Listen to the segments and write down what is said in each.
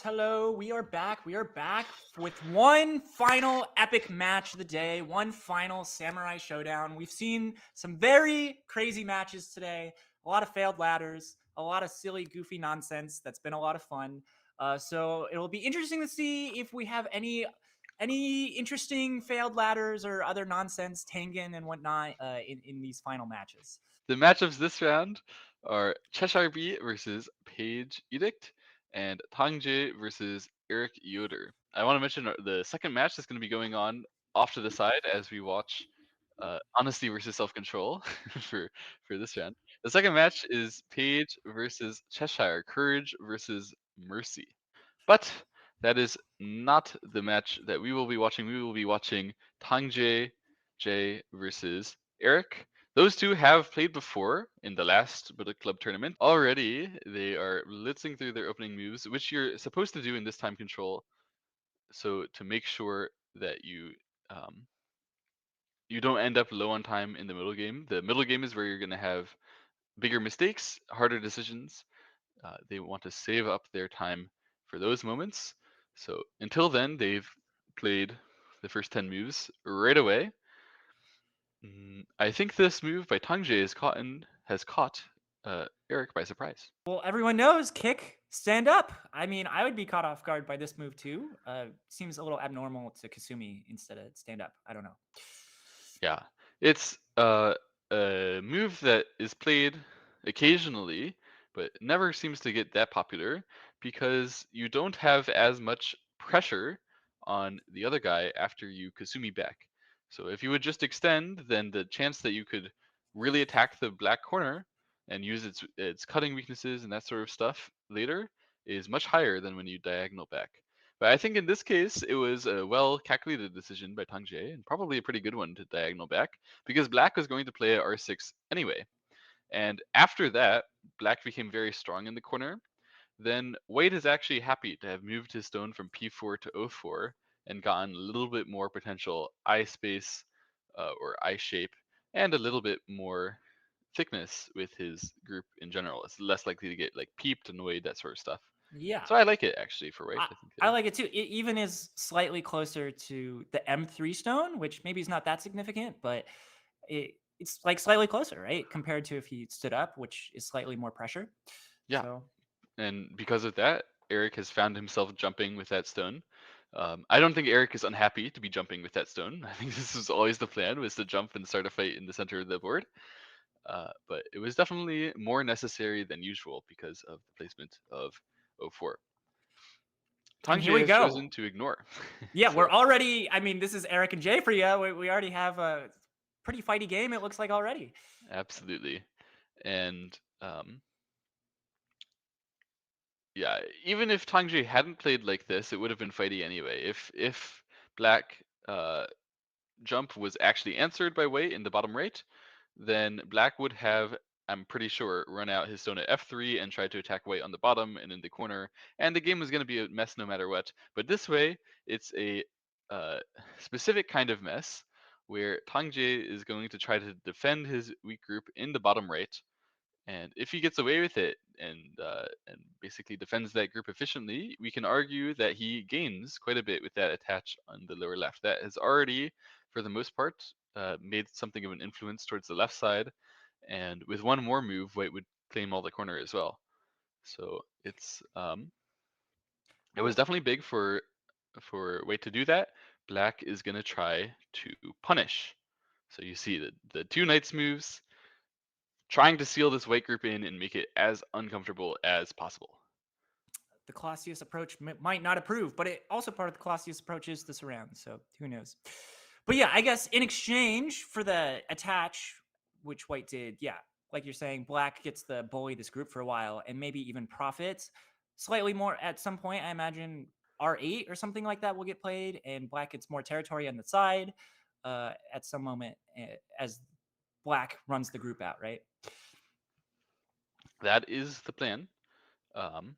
Hello. We are back. We are back with one final epic match of the day, one final Samurai Showdown. We've seen some very crazy matches today, a lot of failed ladders, a lot of silly, goofy nonsense. That's been a lot of fun. So it'll be interesting to see if we have any interesting failed ladders or other nonsense, Tengen and whatnot in these final matches. The matchups this round are CheshireBee versus PaigeEdict and TangJie versus Eric Yoder. I want to mention the second match that's going to be going on off to the side as we watch Honesty versus Self-Control for this round. The second match is Paige versus Cheshire, Courage versus Mercy. But that is not the match that we will be watching. We will be watching TangJie versus Eric. Those two have played before in the last BadukClub tournament. Already, they are blitzing through their opening moves, which you're supposed to do in this time control. So to make sure that you don't end up low on time in the middle game. The middle game is where you're going to have bigger mistakes, harder decisions. They want to save up their time for those moments. So until then, they've played the first 10 moves right away. I think this move by TangJie has caught Eric by surprise. Well, everyone knows kick, stand up. I mean, I would be caught off guard by this move too. Seems a little abnormal to Kasumi instead of stand up. I don't know. Yeah, it's a move that is played occasionally, but never seems to get that popular because you don't have as much pressure on the other guy after you Kasumi back. So if you would just extend, then the chance that you could really attack the black corner and use its cutting weaknesses and that sort of stuff later is much higher than when you diagonal back. But I think in this case, it was a well calculated decision by TangJie, and probably a pretty good one to diagonal back, because black was going to play at r6 anyway. And after that, black became very strong in the corner. Then white is actually happy to have moved his stone from p4 to o4 and gotten a little bit more potential I space or I shape and a little bit more thickness with his group in general. It's less likely to get like peeped, annoyed, that sort of stuff. Yeah, So I like it actually for white. I think I like it too. It even is slightly closer to the M3 stone, which maybe is not that significant, but it's like slightly closer, right? Compared to if he stood up, which is slightly more pressure. yeah, So and because of that, Eric has found himself jumping with that stone. I don't think Eric is unhappy to be jumping with that stone. I think this was always the plan, was to jump and start a fight in the center of the board. But it was definitely more necessary than usual because of the placement of O4. and here TangJie we has go. chosen to ignore. Yeah, we're So already. I mean, this is Eric and Jay for you. We already have a pretty fighty game. It looks like already. absolutely, and yeah, even if TangJie hadn't played like this, it would have been fighty anyway. If black jump was actually answered by white in the bottom right, then black would have, I'm pretty sure, run out his stone at f3 and tried to attack white on the bottom and in the corner, and the game was going to be a mess no matter what. But this way, it's a specific kind of mess where TangJie is going to try to defend his weak group in the bottom right, and if he gets away with it and basically defends that group efficiently, we can argue that he gains quite a bit with that attach on the lower left. That has already, for the most part, made something of an influence towards the left side. And with one more move, white would claim all the corner as well. So it was Well, definitely big for white to do that. Black is gonna try to punish. So you see the two knights moves, trying to seal this white group in and make it as uncomfortable as possible. the Clausius approach might not approve, but it also part of the Clausius approach is the surround. So who knows? But yeah, I guess in exchange for the attach, which white did, yeah, like you're saying, black gets to bully this group for a while and maybe even profits slightly more at some point. I imagine R8 or something like that will get played, and black gets more territory on the side at some moment as black runs the group out, right? That is the plan. Um,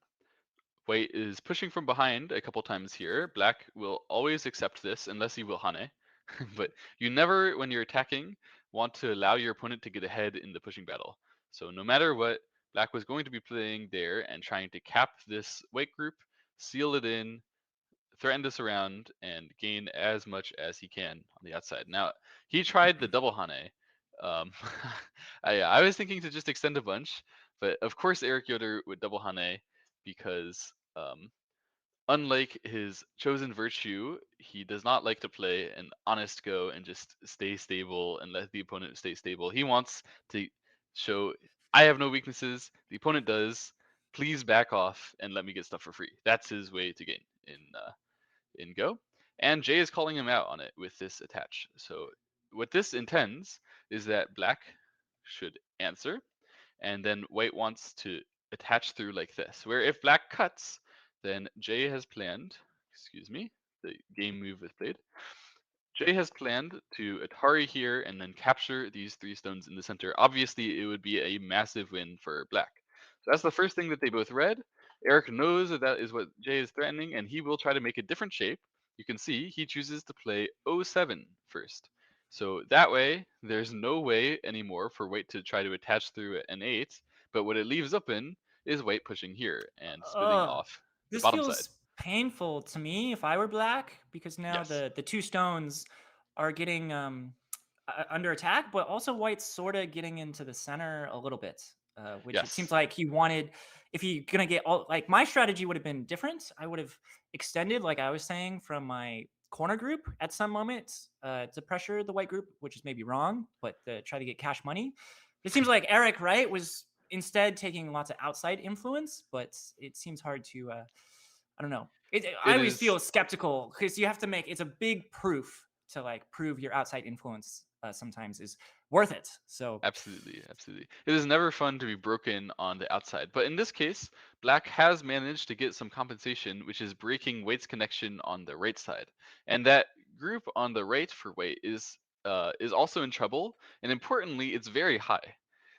White is pushing from behind a couple times here. Black will always accept this unless he will Hane. But you never, when you're attacking, want to allow your opponent to get ahead in the pushing battle. So no matter what, Black was going to be playing there and trying to cap this white group seal it in, threaten to surround, and gain as much as he can on the outside. Now, he tried the double Hane. Um, I was thinking to just extend a bunch, but of course Eric Yoder would double Hane because unlike his chosen virtue, he does not like to play an honest go and just stay stable and let the opponent stay stable. He wants to show, I have no weaknesses, the opponent does. Please back off and let me get stuff for free. That's his way to gain in Go. And Jay is calling him out on it with this attach. So what this intends is that black should answer, and then white wants to attach through like this, where if black cuts, then Jay has planned, excuse me, the game move is played. Jay has planned to Atari here and then capture these 3 stones in the center. Obviously, it would be a massive win for black. So that's the first thing that they both read. Eric knows that that is what Jay is threatening, and he will try to make a different shape. You can see he chooses to play 07 first. So that way, there's no way anymore for white to try to attach through an 8, but what it leaves open is white pushing here and splitting Ugh. off the This bottom side. feels painful to me if I were black, because now Yes. the 2 stones are getting under attack, but also white's sort of getting into the center a little bit, which it seems Yes. like he wanted. If he gonna get all, like, my strategy would have been different. I would have extended, like I was saying, from my corner group at some moments to pressure the white group, which is maybe wrong, but to try to get cash money. It seems like Eric, right, was instead taking lots of outside influence, but it seems hard to I don't know. I It always is feel skeptical because you have to make, it's a big proof to like prove your outside influence sometimes is worth it. So absolutely, absolutely. It is never fun to be broken on the outside, but in this case, black has managed to get some compensation, which is breaking white's connection on the right side, and that group on the right for white is also in trouble, and importantly, it's very high.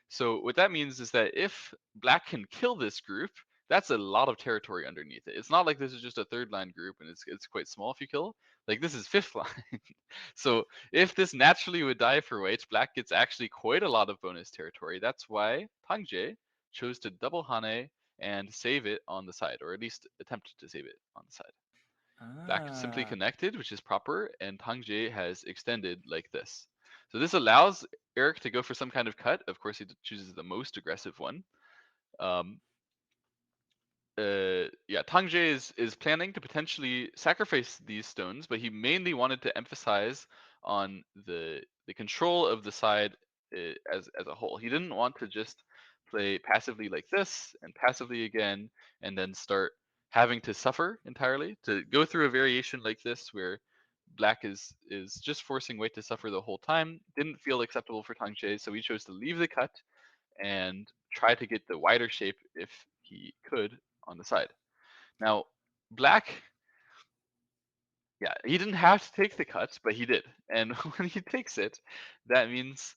So what that means is that if black can kill this group, that's a lot of territory underneath it. It's not like this is just a third line group and it's quite small if you kill. Like this is fifth line. So if this naturally would die for white, black gets actually quite a lot of bonus territory. That's why TangJie chose to double Hane and save it on the side, or at least attempt to save it on the side. Black simply ah connected, which is proper, and TangJie has extended like this. So this allows Eric to go for some kind of cut. Of course, he chooses the most aggressive one. Um, yeah, TangJie is planning to potentially sacrifice these stones, but he mainly wanted to emphasize on the control of the side as a whole. He didn't want to just play passively like this and passively again, and then start having to suffer entirely. To go through a variation like this where black is just forcing white to suffer the whole time didn't feel acceptable for TangJie, so he chose to leave the cut and try to get the wider shape if he could on the side. Now, black, yeah, he didn't have to take the cut, but he did. And when he takes it, that means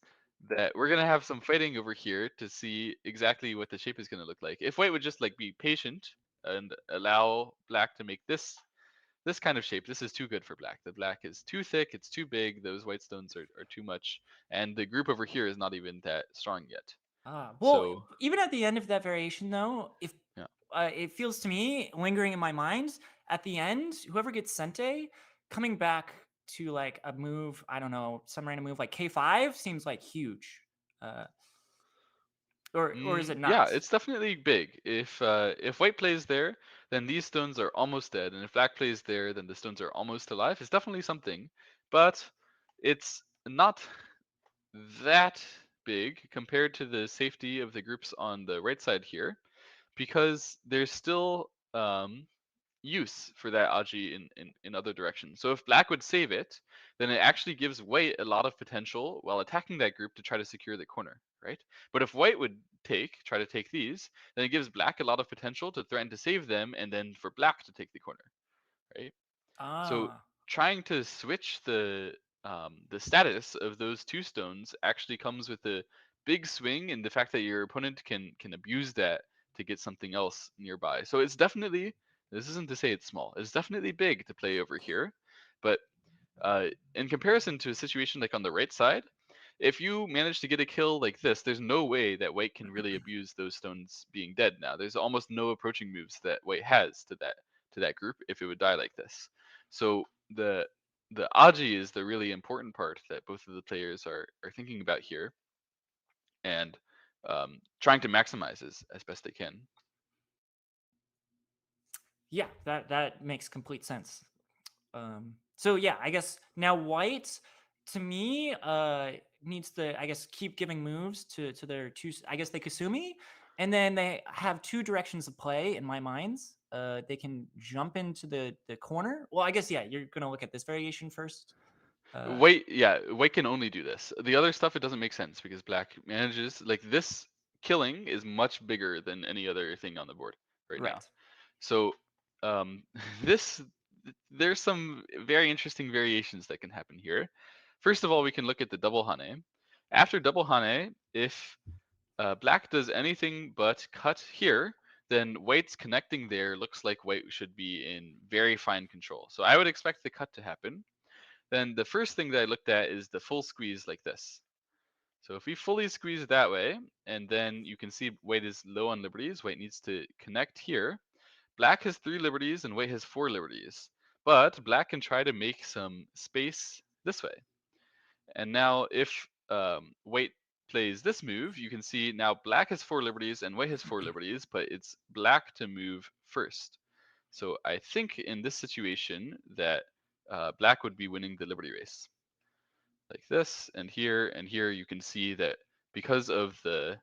that we're gonna have some fighting over here to see exactly what the shape is gonna look like. If white would just like be patient and allow black to make this kind of shape, this is too good for black. The black is too thick, it's too big, those white stones are too much, and the group over here is not even that strong yet. well, So even at the end of that variation though, if yeah. it feels to me lingering in my mind at the end, whoever gets Sente coming back to like a move, I don't know, some random move like K5 seems like huge. Uh, or is it Yeah, not? it's definitely big. If white plays there, then these stones are almost dead, and if black plays there, then the stones are almost alive. It's definitely something, but it's not that big compared to the safety of the groups on the right side here, because there's still use for that Aji in other directions. So if black would save it, then it actually gives white a lot of potential while attacking that group to try to secure the corner, right? But if white would try to take these, then it gives black a lot of potential to threaten to save them and then for black to take the corner, right? So Ah. trying to switch the status of those 2 stones actually comes with a big swing in the fact that your opponent can abuse that to get something else nearby. So it's definitely, this isn't to say it's small. It's definitely big to play over here, but in comparison to a situation like on the right side, if you manage to get a kill like this, there's no way that white can really abuse those stones being dead now. There's almost no approaching moves that white has to to that group if it would die like this. So the aji is the really important part that both of the players are thinking about here, and trying to maximize as best they can. Yeah, that makes complete sense. So yeah, I guess now white to me needs to, I guess, keep giving moves to their two. I guess they Kasumi, and then they have two directions of play in my minds. They can jump into the corner. Well, I guess yeah, you're gonna look at this variation first. White can only do this. The other stuff, it doesn't make sense because black manages, like, this killing is much bigger than any other thing on the board right now. Right. So um, this there's some very interesting variations that can happen here. First of all, we can look at the double hane. After double hane, if black does anything but cut here, then white's connecting there looks like white should be in very fine control. So I would expect the cut to happen. Then the first thing that I looked at is the full squeeze like this. So if we fully squeeze that way, and then you can see white is low on liberties, white needs to connect here. Black has 3 liberties and white has 4 liberties. But black can try to make some space this way. And now if white plays this move, you can see now black has 4 liberties and white has 4 liberties, but it's black to move first. So I think in this situation that black would be winning the liberty race. Like this, and here you can see that because of the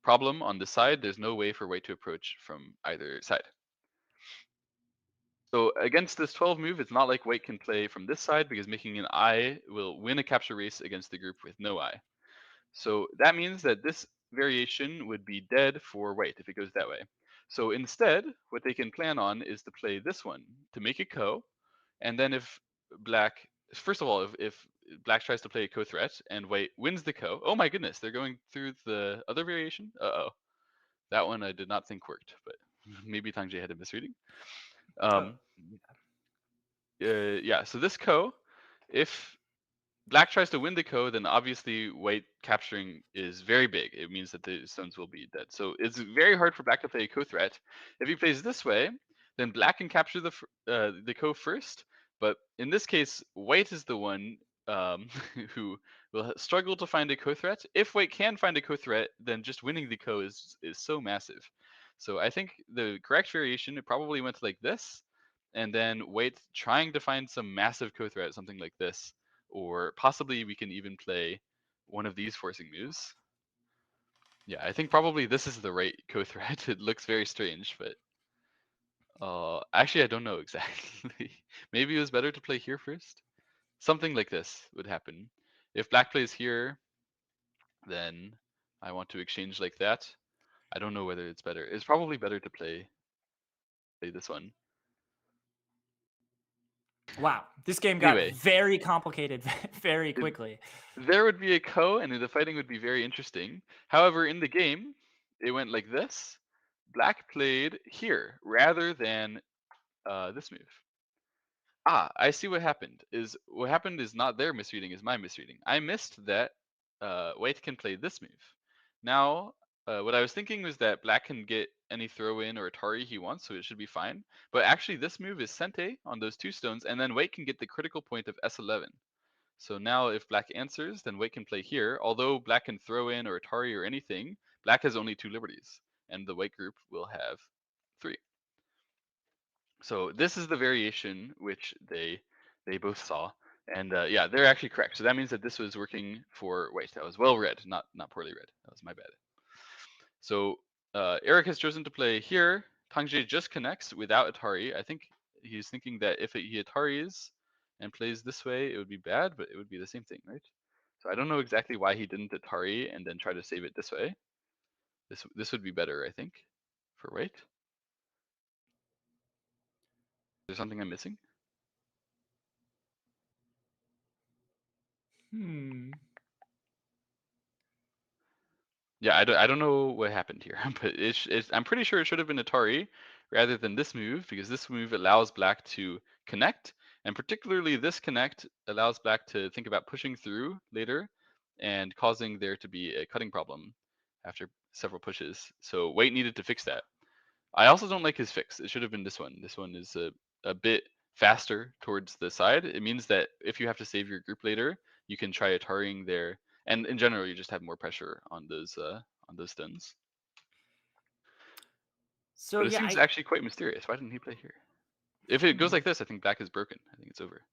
problem on the side, there's no way for white to approach from either side. So against this 12 move, it's not like white can play from this side because making an eye will win a capture race against the group with no eye. So that means that this variation would be dead for white if it goes that way. So instead, what they can plan on is to play this one to make a ko, and then if black, first of all, if black tries to play a ko threat and white wins the ko, oh my goodness, they're going through the other variation. Uh-oh, that one I did not think worked, but maybe TangJie had a misreading. Oh, Yeah, so this ko, if black tries to win the ko, then obviously white capturing is very big. It means that the stones will be dead. So it's very hard for black to play a ko threat. If he plays this way, then black can capture the ko first. But in this case, white is the one who will struggle to find a ko threat. If white can find a ko threat, then just winning the ko is so massive. So I think the correct variation, it probably went like this, and then white trying to find some massive ko threat, something like this, or possibly we can even play one of these forcing moves. Yeah, I think probably this is the right ko threat. It looks very strange, but actually I don't know exactly. Maybe it was better to play here first. Something like this would happen. If black plays here, then I want to exchange like that. I don't know whether it's better. It's probably better to play this one. wow, this game got Anyway, very complicated very it- quickly. there would be a ko, and the fighting would be very interesting. However, in the game, it went like this. Black played here rather than this move. I see what happened. What happened is not their misreading, is my misreading. I missed that white can play this move. Now, what I was thinking was that black can get any throw in or Atari he wants, so it should be fine. But actually, this move is Sente on those 2 stones, and then white can get the critical point of S11. So now if black answers, then white can play here. Although black can throw in or Atari or anything, black has only 2 liberties, and the white group will have 3. So this is the variation which they both saw, and yeah, they're actually correct. So that means that this was working for white. That was well read, not poorly read. That was my bad. So Eric has chosen to play here. TangJie just connects without Atari. I think he's thinking that if he Ataris and plays this way, it would be bad, but it would be the same thing, right? So I don't know exactly why he didn't Atari and then try to save it this way. This would be better, I think, for white. Is there something I'm missing? Hmm. Yeah, I don't know what happened here, but I'm pretty sure it should have been Atari rather than this move, because this move allows black to connect, and particularly this connect allows black to think about pushing through later and causing there to be a cutting problem after several pushes. So white needed to fix that. I also don't like his fix. It should have been this one. This one is a bit faster towards the side. It means that if you have to save your group later, you can try tarring there, and in general, you just have more pressure on those stuns. So But it yeah, seems actually quite mysterious. Why didn't he play here? If it goes hmm, like this, I think black is broken. I think it's over.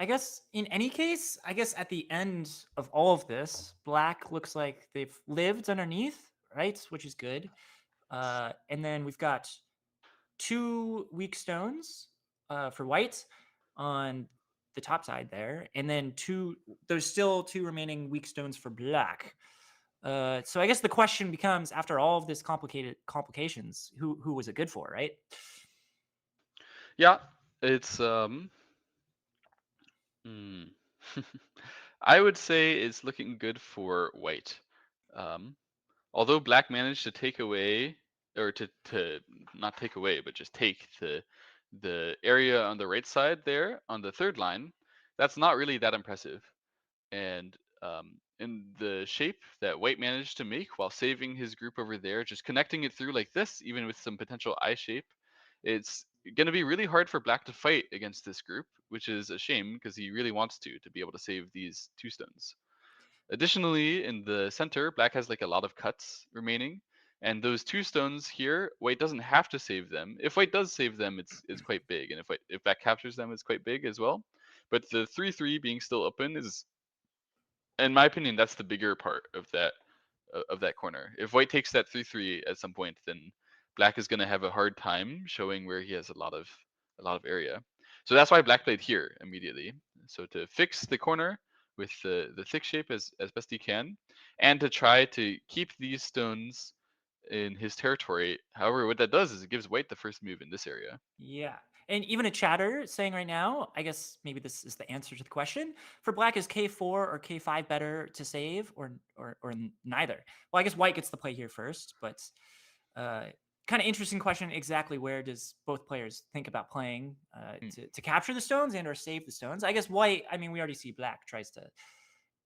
I guess in any case, I guess at the end of all of this, black looks like they've lived underneath, right? Which is good. And then we've got 2 weak stones for white on the top side there, and then there's still 2 remaining weak stones for black. So I guess the question becomes, after all of this complications, who was it good for, right? Yeah, it's hmm. I would say it's looking good for white. Um, Although black managed to take away, or to not take away, but just take the area on the right side there on the third line, that's not really that impressive. And in the shape that white managed to make while saving his group over there, just connecting it through like this, even with some potential I shape, it's going to be really hard for black to fight against this group, which is a shame because he really wants to be able to save these 2 stones. Additionally, in the center, black has like a lot of cuts remaining, and those 2 stones here, white doesn't have to save them. If white does save them, it's quite big, and if black captures them, it's quite big as well. But the 3/3 being still open is, in my opinion, that's the bigger part of that corner. If white takes that 3/3 at some point, then black is going to have a hard time showing where he has a lot of area. So that's why black played here immediately. So to fix the corner with the thick shape as best he can, and to try to keep these stones in his territory. However, what that does is it gives white the first move in this area. Yeah. And even a chatter saying right now, I guess maybe this is the answer to the question. For black, is K4 or K5 better to save, or neither? Well, I guess white gets the play here first, but uh, kind of interesting question. Exactly where does both players think about playing Hmm. to capture the stones and or save the stones? I guess white, I mean, we already see black tries to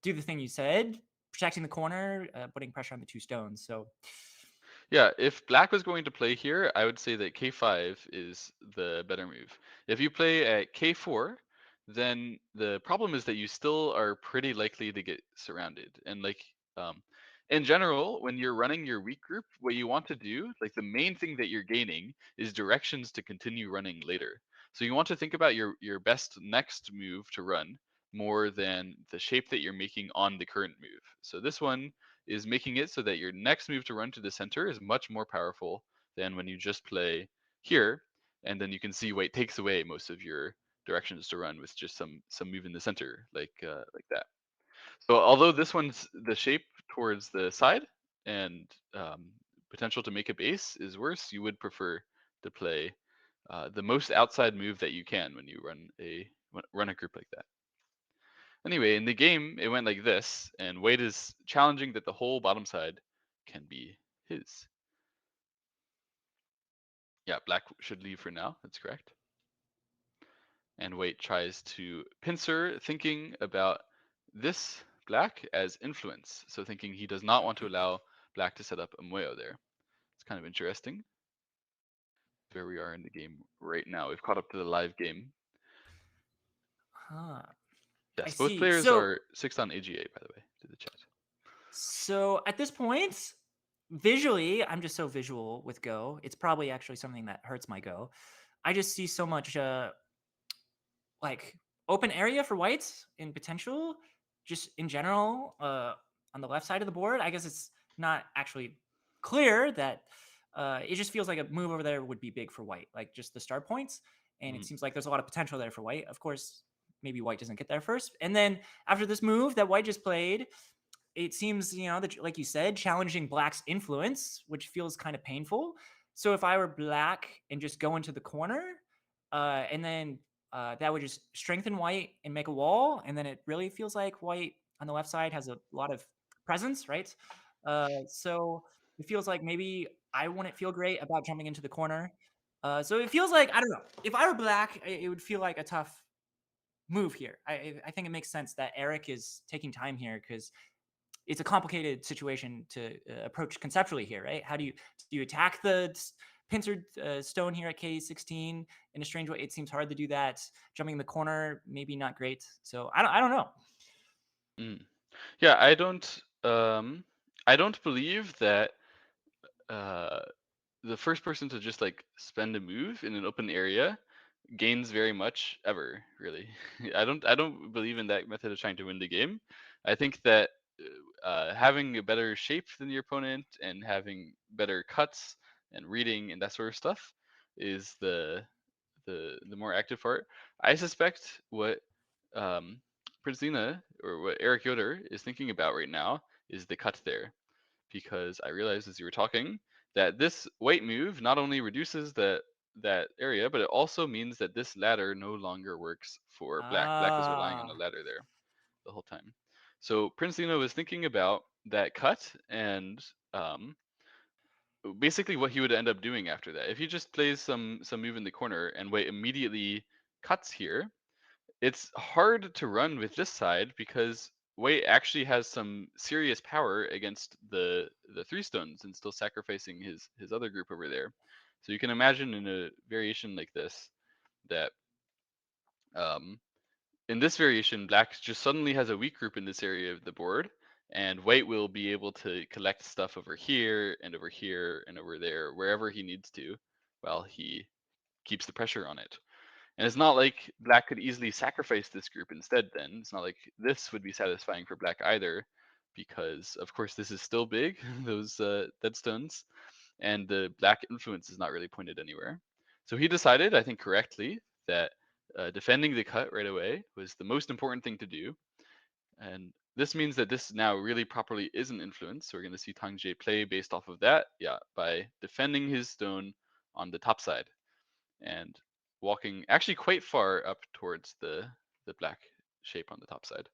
do the thing you said, protecting the corner, putting pressure on the 2 stones. So Yeah, if black was going to play here, I would say that k5 is the better move. If you play at k4, then the problem is that you still are pretty likely to get surrounded. And like um, in general, when you're running your weak group, what you want to do, like the main thing that you're gaining is directions to continue running later. So you want to think about your best next move to run more than the shape that you're making on the current move. So this one is making it so that your next move to run to the center is much more powerful than when you just play here, and then you can see white takes away most of your directions to run with just some move in the center like that. So although this one's the shape towards the side and potential to make a base is worse, you would prefer to play the most outside move that you can when you run a group like that. Anyway, in the game, it went like this, and Wade is challenging that the whole bottom side can be his. Yeah, black should leave for now. That's correct. And Wade tries to pincer, thinking about this black as influence. So thinking he does not want to allow black to set up a Moyo there. It's kind of interesting. Where we are in the game right now. We've caught up to the live game. huh, I Yes, both see. players So are 6 on AGA, by the way, to the chat. So at this point, visually, I'm just so visual with Go. It's probably actually something that hurts my Go. I just see so much like open area for whites in potential, just in general, on the left side of the board. I guess it's not actually clear that it just feels like a move over there would be big for white, like just the start points. And it Mhm. seems like there's a lot of potential there for white. Of course, maybe white doesn't get there first. And then after this move that white just played, it seems, that, like you said, challenging black's influence, which feels kind of painful. So if I were black and just go into the corner, and then that would just strengthen white and make a wall, and then it really feels like white on the left side has a lot of presence, right? So it feels like maybe I wouldn't feel great about jumping into the corner. So it feels like, I don't know. If I were black, it would feel like a tough move here. I think it makes sense that Eric is taking time here because it's a complicated situation to approach conceptually here, right? How do you attack the pincered stone here at K16 in a strange way? It seems hard to do that. Jumping in the corner, maybe not great. So I don't know. Mm. Yeah, I don't believe that uh, the first person to just like spend a move in an open area gains very much ever, really. I don't believe in that method of trying to win the game. I think that having a better shape than your opponent and having better cuts and reading and that sort of stuff is the more active part. I suspect what um, Prince Lina or what Eric Yoder is thinking about right now is the cut there, because I realized as you were talking that this white move not only reduces that area, but it also means that this ladder no longer works for black. Black was relying on the Ah, ladder there the whole time. So Prince Lino was thinking about that cut and basically what he would end up doing after that. If he just plays some move in the corner and Wei immediately cuts here, it's hard to run with this side because Wei actually has some serious power against the three stones and still sacrificing his other group over there. So you can imagine in a variation like this that um, in this variation, black just suddenly has a weak group in this area of the board, and white will be able to collect stuff over here and over here and over there, wherever he needs to, while he keeps the pressure on it. And it's not like black could easily sacrifice this group instead then. It's not like this would be satisfying for black either, because of course this is still big, those dead stones, and the black influence is not really pointed anywhere. So he decided, I think correctly, that defending the cut right away was the most important thing to do. And this means that this now really properly is an influence. So we're going to see TangJie play based off of that, yeah, by defending his stone on the top side and walking actually quite far up towards the black shape on the top side.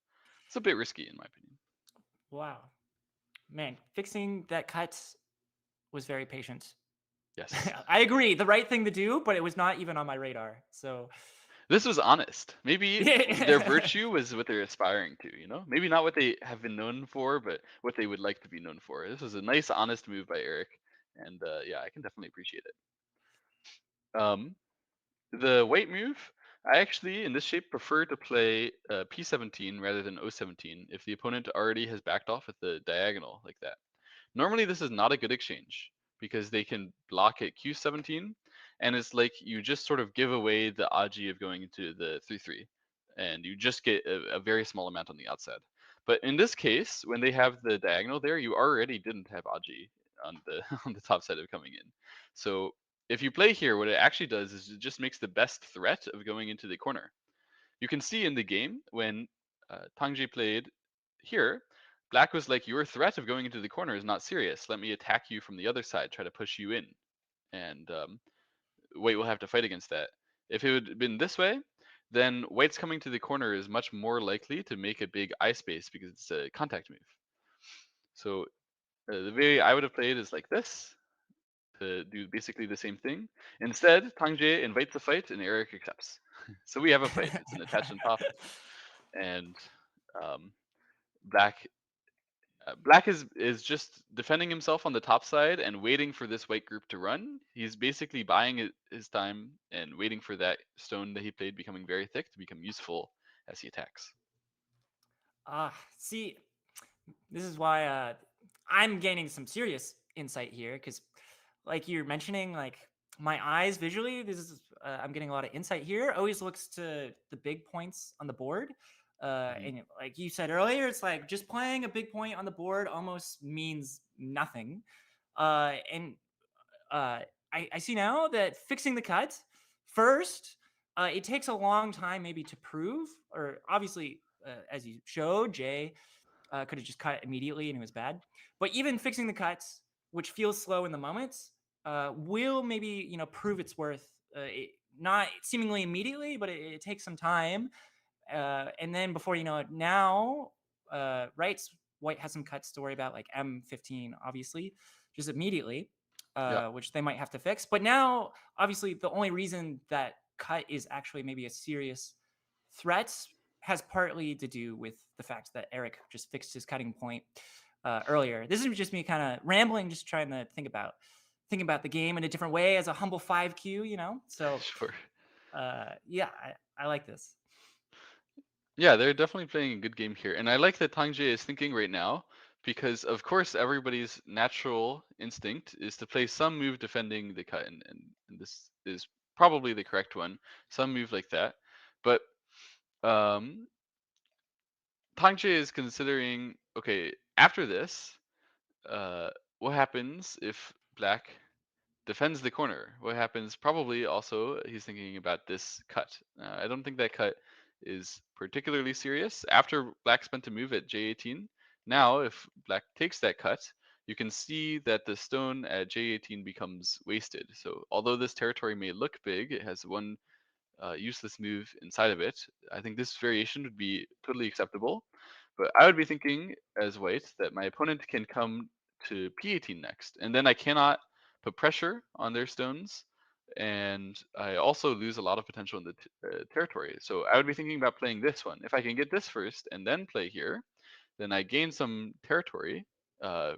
It's a bit risky in my opinion. wow, man, fixing that cut was very patient. Yes. I agree, the right thing to do, but it was not even on my radar. So This was honest. Maybe their yeah. virtue was what they're aspiring to, you know? Maybe not what they have been known for, but what they would like to be known for. This was a nice, honest move by Eric. And yeah, I can definitely appreciate it. The weight move, I actually, in this shape, prefer to play P17 rather than O17 if the opponent already has backed off at the diagonal like that. Normally, this is not a good exchange because they can block at Q17, and it's like you just sort of give away the Aji of going into the 3-3, and you just get a very small amount on the outside. But in this case, when they have the diagonal there, you already didn't have Aji on the on the top side of coming in. So if you play here, what it actually does is it just makes the best threat of going into the corner. You can see in the game when TangJie played here, black was like, your threat of going into the corner is not serious. Let me attack you from the other side, try to push you in. And white will have to fight against that. If it had been this way, then white's coming to the corner is much more likely to make a big eye space because it's a contact move. So the way I would have played is like this, to do basically the same thing. Instead, TangJie invites a fight and Eric accepts. So we have a fight. It's an attached on top, and um, black black is just defending himself on the top side and waiting for this white group to run. He's basically buying his time and waiting for that stone that he played becoming very thick to become useful as he attacks. See, this is why I'm gaining some serious insight here because, like you're mentioning, like my eyes visually, this is I'm getting a lot of insight here. Always looks to the big points on the board, Mhm. and like you said earlier, it's like just playing a big point on the board almost means nothing. And uh, I see now that fixing the cut first, it takes a long time maybe to prove, or obviously, as you showed, Jay could have just cut immediately and it was bad. But even fixing the cuts, which feels slow in the moment, will maybe prove its worth. Not seemingly immediately, but it takes some time. And then before you know it, now right, white has some cuts to worry about, like M15, obviously, just immediately, Yeah, which they might have to fix. But now, obviously, the only reason that cut is actually maybe a serious threat has partly to do with the fact that Eric just fixed his cutting point. earlier. This is just me kind of rambling, just trying to think about the game in a different way as a humble 5Q, you know. So Sure. yeah, I like this. Yeah, they're definitely playing a good game here. And I like that TangJie is thinking right now because of course everybody's natural instinct is to play some move defending the cut and this is probably the correct one. Some move like that. But um TangJie is considering okay, after this, uh what happens if black defends the corner? What happens? Probably also he's thinking about this cut. I don't think that cut is particularly serious. After black spent a move at J18, now if black takes that cut, you can see that the stone at J18 becomes wasted. So although this territory may look big, it has one useless move inside of it. I think this variation would be totally acceptable. But I would be thinking as white that my opponent can come to P18 next, and then I cannot put pressure on their stones, and I also lose a lot of potential in the territory. So I would be thinking about playing this one. If I can get this first and then play here, then I gain some territory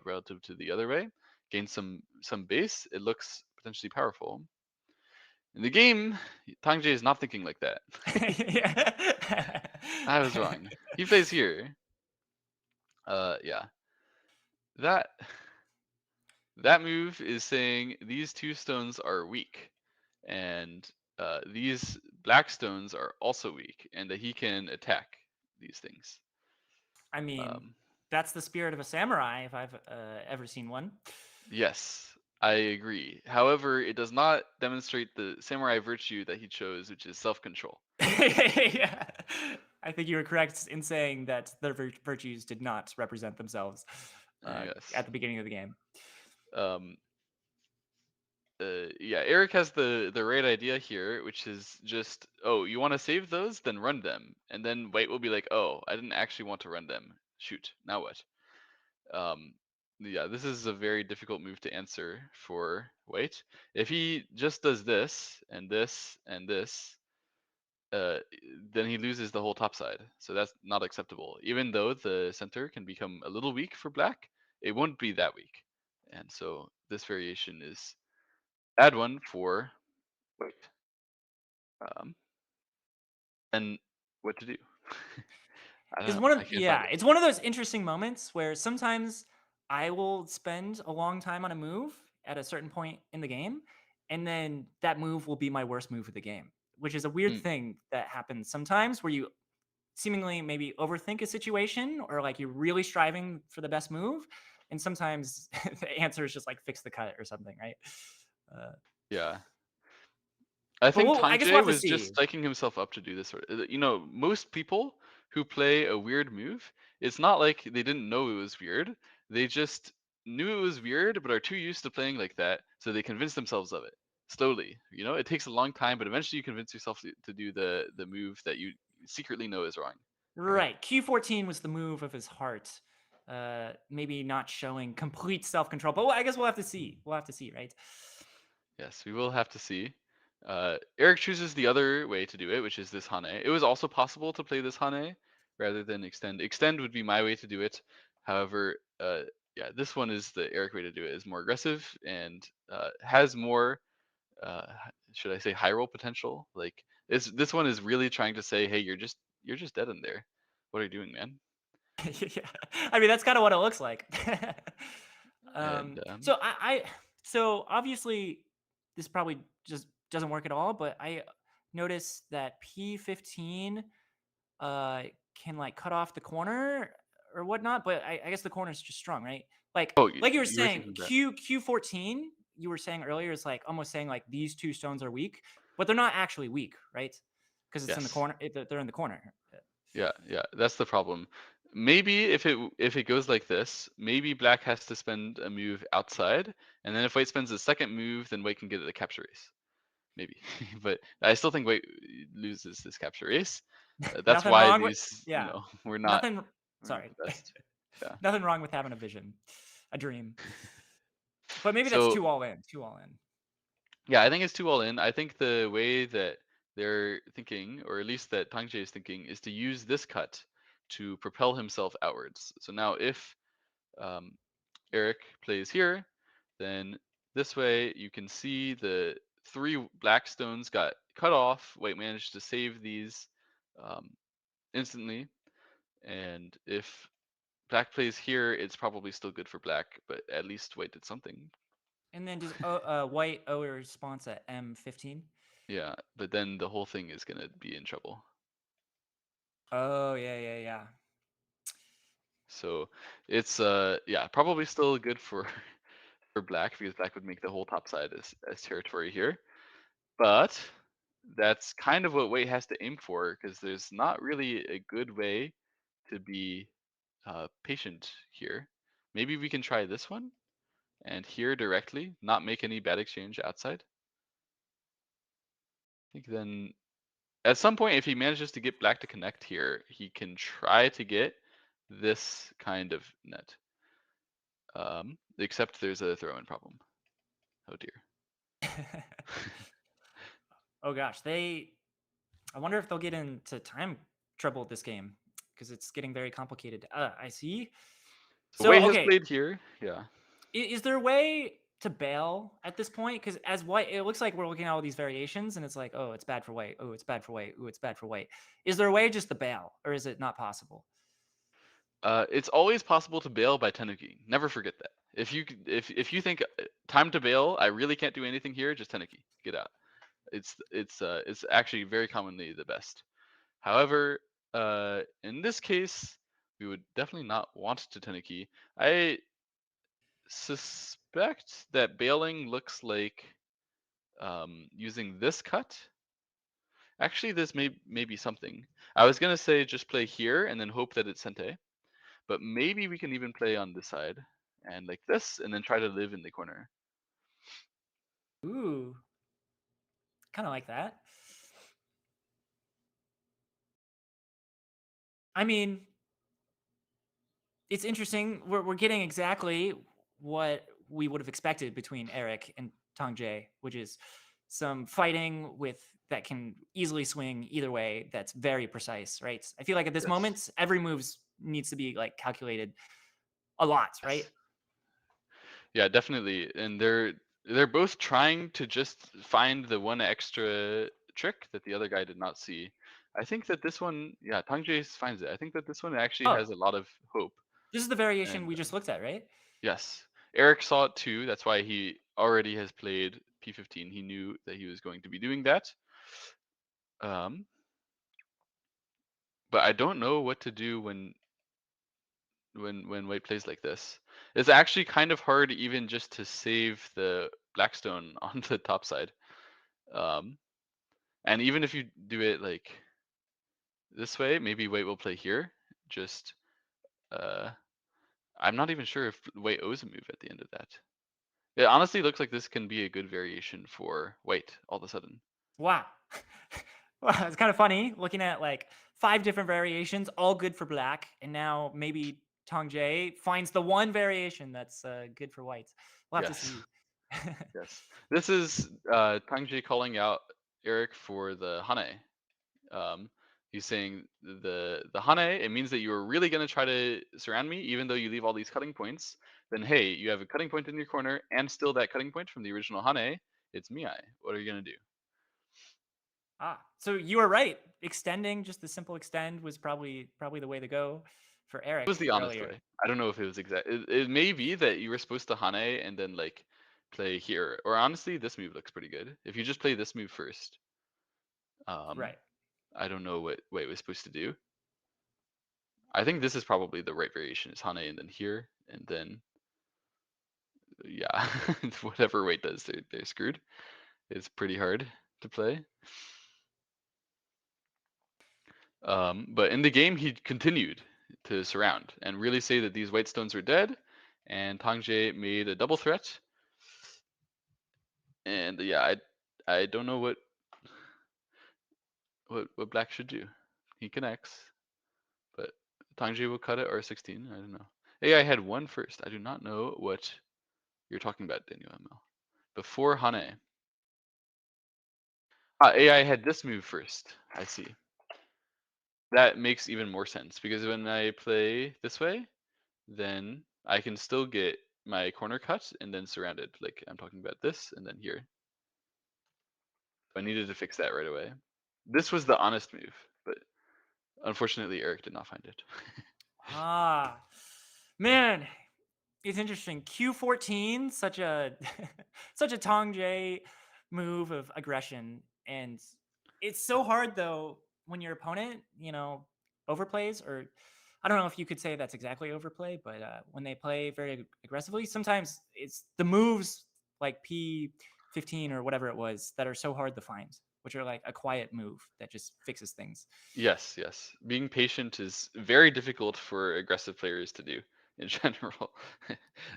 relative to the other way, gain some base. It looks potentially powerful. In the game, TangJie is not thinking like that. I was wrong. He plays here. Yeah. That that move is saying these two stones are weak, and these black stones are also weak, and that he can attack these things. I mean, Um, that's the spirit of a samurai if I've ever seen one. yes, I agree. However, it does not demonstrate the samurai virtue that he chose, which is self-control. Yeah. I think you were correct in saying that their virtues did not represent themselves Yes. at the beginning of the game. Um, yeah, Eric has the right idea here, which is just, oh, you want to save those, then run them, and then White will be like, oh, I didn't actually want to run them. Shoot, now what? Um, yeah, this is a very difficult move to answer for White. If he just does this and this and this, uh, then he loses the whole top side. So that's not acceptable. Even though the center can become a little weak for Black, it won't be that weak. And so this variation is bad one for White. Um, and what to do? I don't Is know. one I of can't find yeah, it. it's one of those interesting moments where sometimes I will spend a long time on a move at a certain point in the game, and then that move will be my worst move of the game, which is a weird Mm, thing that happens sometimes where you seemingly maybe overthink a situation or like you're really striving for the best move, and sometimes the answer is just like fix the cut or something, right? Uh, yeah. I but think I guess we'll TangJie have to was just see. psyching himself up to do this sort of. Most people who play a weird move, it's not like they didn't know it was weird. They just knew it was weird, but are too used to playing like that, so they convince themselves of it slowly. It takes a long time, but eventually you convince yourself to do the move that you secretly know is wrong, right? Right. Q14 was the move of his heart. Maybe not showing complete self control, but I guess we'll have to see. We'll have to see, right? Yes, we will have to see. Eric chooses the other way to do it, which is this Hane. It was also possible to play this Hane rather than extend. Extend would be my way to do it. However, yeah, this one is the Eric way to do it. Is more aggressive and has more, uh, should I say, high roll potential. Like this one is really trying to say, hey, you're just dead in there. What are you doing, man? Yeah. I mean, that's kind of what it looks like. And So so obviously this probably just doesn't work at all, but I noticed that P15 uh can like cut off the corner or whatnot, but I guess the corner is just strong, right? oh, you, Like you were you were saying, thinking that. Q14, you were saying earlier is like almost saying like these two stones are weak, but they're not actually weak, right? Because it's in the Yes. corner. They're in the corner. Yeah, yeah, that's the problem. Maybe if it goes like this, maybe black has to spend a move outside, and then if white spends a second move, then white can get the capture race. Maybe, but I still think white loses this capture race. That's Nothing why wrong with these, yeah. Nothing. we're not Sorry. the best. Yeah. Nothing wrong with having a vision, a dream. But maybe that's So too all in. Too all in. yeah, I think it's too all in. I think the way that they're thinking, or at least that TangJie is thinking, is to use this cut to propel himself outwards. So now if um, Eric plays here, then this way you can see the 3 black stones got cut off. White managed to save these um, instantly, and if black plays here, it's probably still good for black, but at least white did something. And then does white owe a response at M15? Yeah, but then the whole thing is gonna be in trouble. Oh, yeah, yeah, yeah. So it's yeah, probably still good for for black because black would make the whole top side as territory here. But that's kind of what white has to aim for because there's not really a good way to be patient here. Maybe we can try this one and here directly, not make any bad exchange outside. I think then at some point, if he manages to get black to connect here, he can try to get this kind of net. Except there's a throw-in problem. Oh dear. Oh gosh, I wonder if they'll get into time trouble this game because it's getting very complicated. I see. So So Wei has okay, played here. Yeah. is there a way to bail at this point? Because as white, it looks like we're looking at all these variations, and it's like, oh, it's bad for white. Oh, it's bad for white. Oh, it's bad for white. Is there a way just to bail, or is it not possible? It's always possible to bail by Tenuki. Never forget that. If you think time to bail, I really can't do anything here. Just Tenuki, get out. It's actually very commonly the best. However, in this case, we would definitely not want to Tenuki. I suspect that bailing looks like using this cut. Actually, this may be something. I was gonna say just play here and then hope that it's Sente, but maybe we can even play on this side and like this, and then try to live in the corner. Ooh, kind of like that. I mean, it's interesting. We're getting exactly what we would have expected between Eric and TangJie, which is some fighting with that can easily swing either way. That's very precise, right? I feel like at this Yes. moment, every move needs to be like calculated a lot, right? Yes. Yeah, definitely. And they're both trying to just find the one extra trick that the other guy did not see. I think that this one, yeah, TangJie finds it. I think that this one actually Oh, has a lot of hope. this is the variation And we just looked at, right? yes, Eric saw it too. That's why he already has played P15. He knew that he was going to be doing that. Um, but I don't know what to do when white plays like this. It's actually kind of hard even just to save the blackstone on the top side. Um, and even if you do it like this way, maybe white will play here. Just uh, I'm not even sure if white owes a move at the end of that. It honestly looks like this can be a good variation for white all of a sudden. Wow. Well, it's kind of funny looking at like 5 different variations, all good for black, and now maybe TangJie finds the one variation that's good for whites. We'll have to Yes, see. yes. This is TangJie calling out Eric for the Hane. Um, he's saying the Hane, it means that you are really going to try to surround me, even though you leave all these cutting points. Then hey, you have a cutting point in your corner, and still that cutting point from the original Hane. It's Miai. What are you going to do? So you were right. Extending, just the simple extend, was probably the way to go for It was Eric the honest earlier. way. I don't know if it was exact. It may be that you were supposed to Hane and then like play here, or honestly, this move looks pretty good. If you just play this move first, um, Right. I don't know what it was supposed to do. I think this is probably the right variation. Is Hane and then here, and then yeah, whatever Wade does, they're screwed. It's pretty hard to play. But in the game, he continued to surround and really say that these white stones were dead, and TangJie made a double threat. And yeah, I don't know what black should do. He connects, but TangJie will cut it or 16. I don't know. AI had one first. I do not know what you're talking about, Daniel ML. Before Hane. AI had this move first. I see. That makes even more sense because when I play this way, then I can still get my corner cut and then surrounded. Like I'm talking about this and then here. I needed to fix that right away. This was the honest move, but unfortunately Eric did not find it. Ah, man, it's interesting. Q14, such a such a TangJie move of aggression, and it's so hard though when your opponent, overplays, or I don't know if you could say that's exactly overplay, but when they play very aggressively, sometimes it's the moves like P15 or whatever it was that are so hard to find, which are like a quiet move that just fixes things. Yes, yes. Being patient is very difficult for aggressive players to do in general.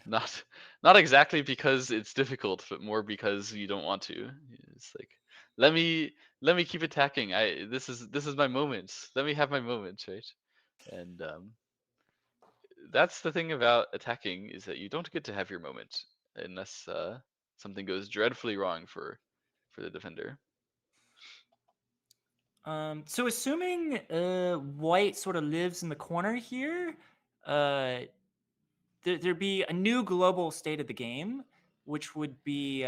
not not exactly because it's difficult, but more because you don't want to. It's like let me let me keep attacking. This is my moment. Let me have my moment, right? And that's the thing about attacking is that you don't get to have your moment unless something goes dreadfully wrong for the defender. So assuming white sort of lives in the corner here, uh, there'd be a new global state of the game, which would be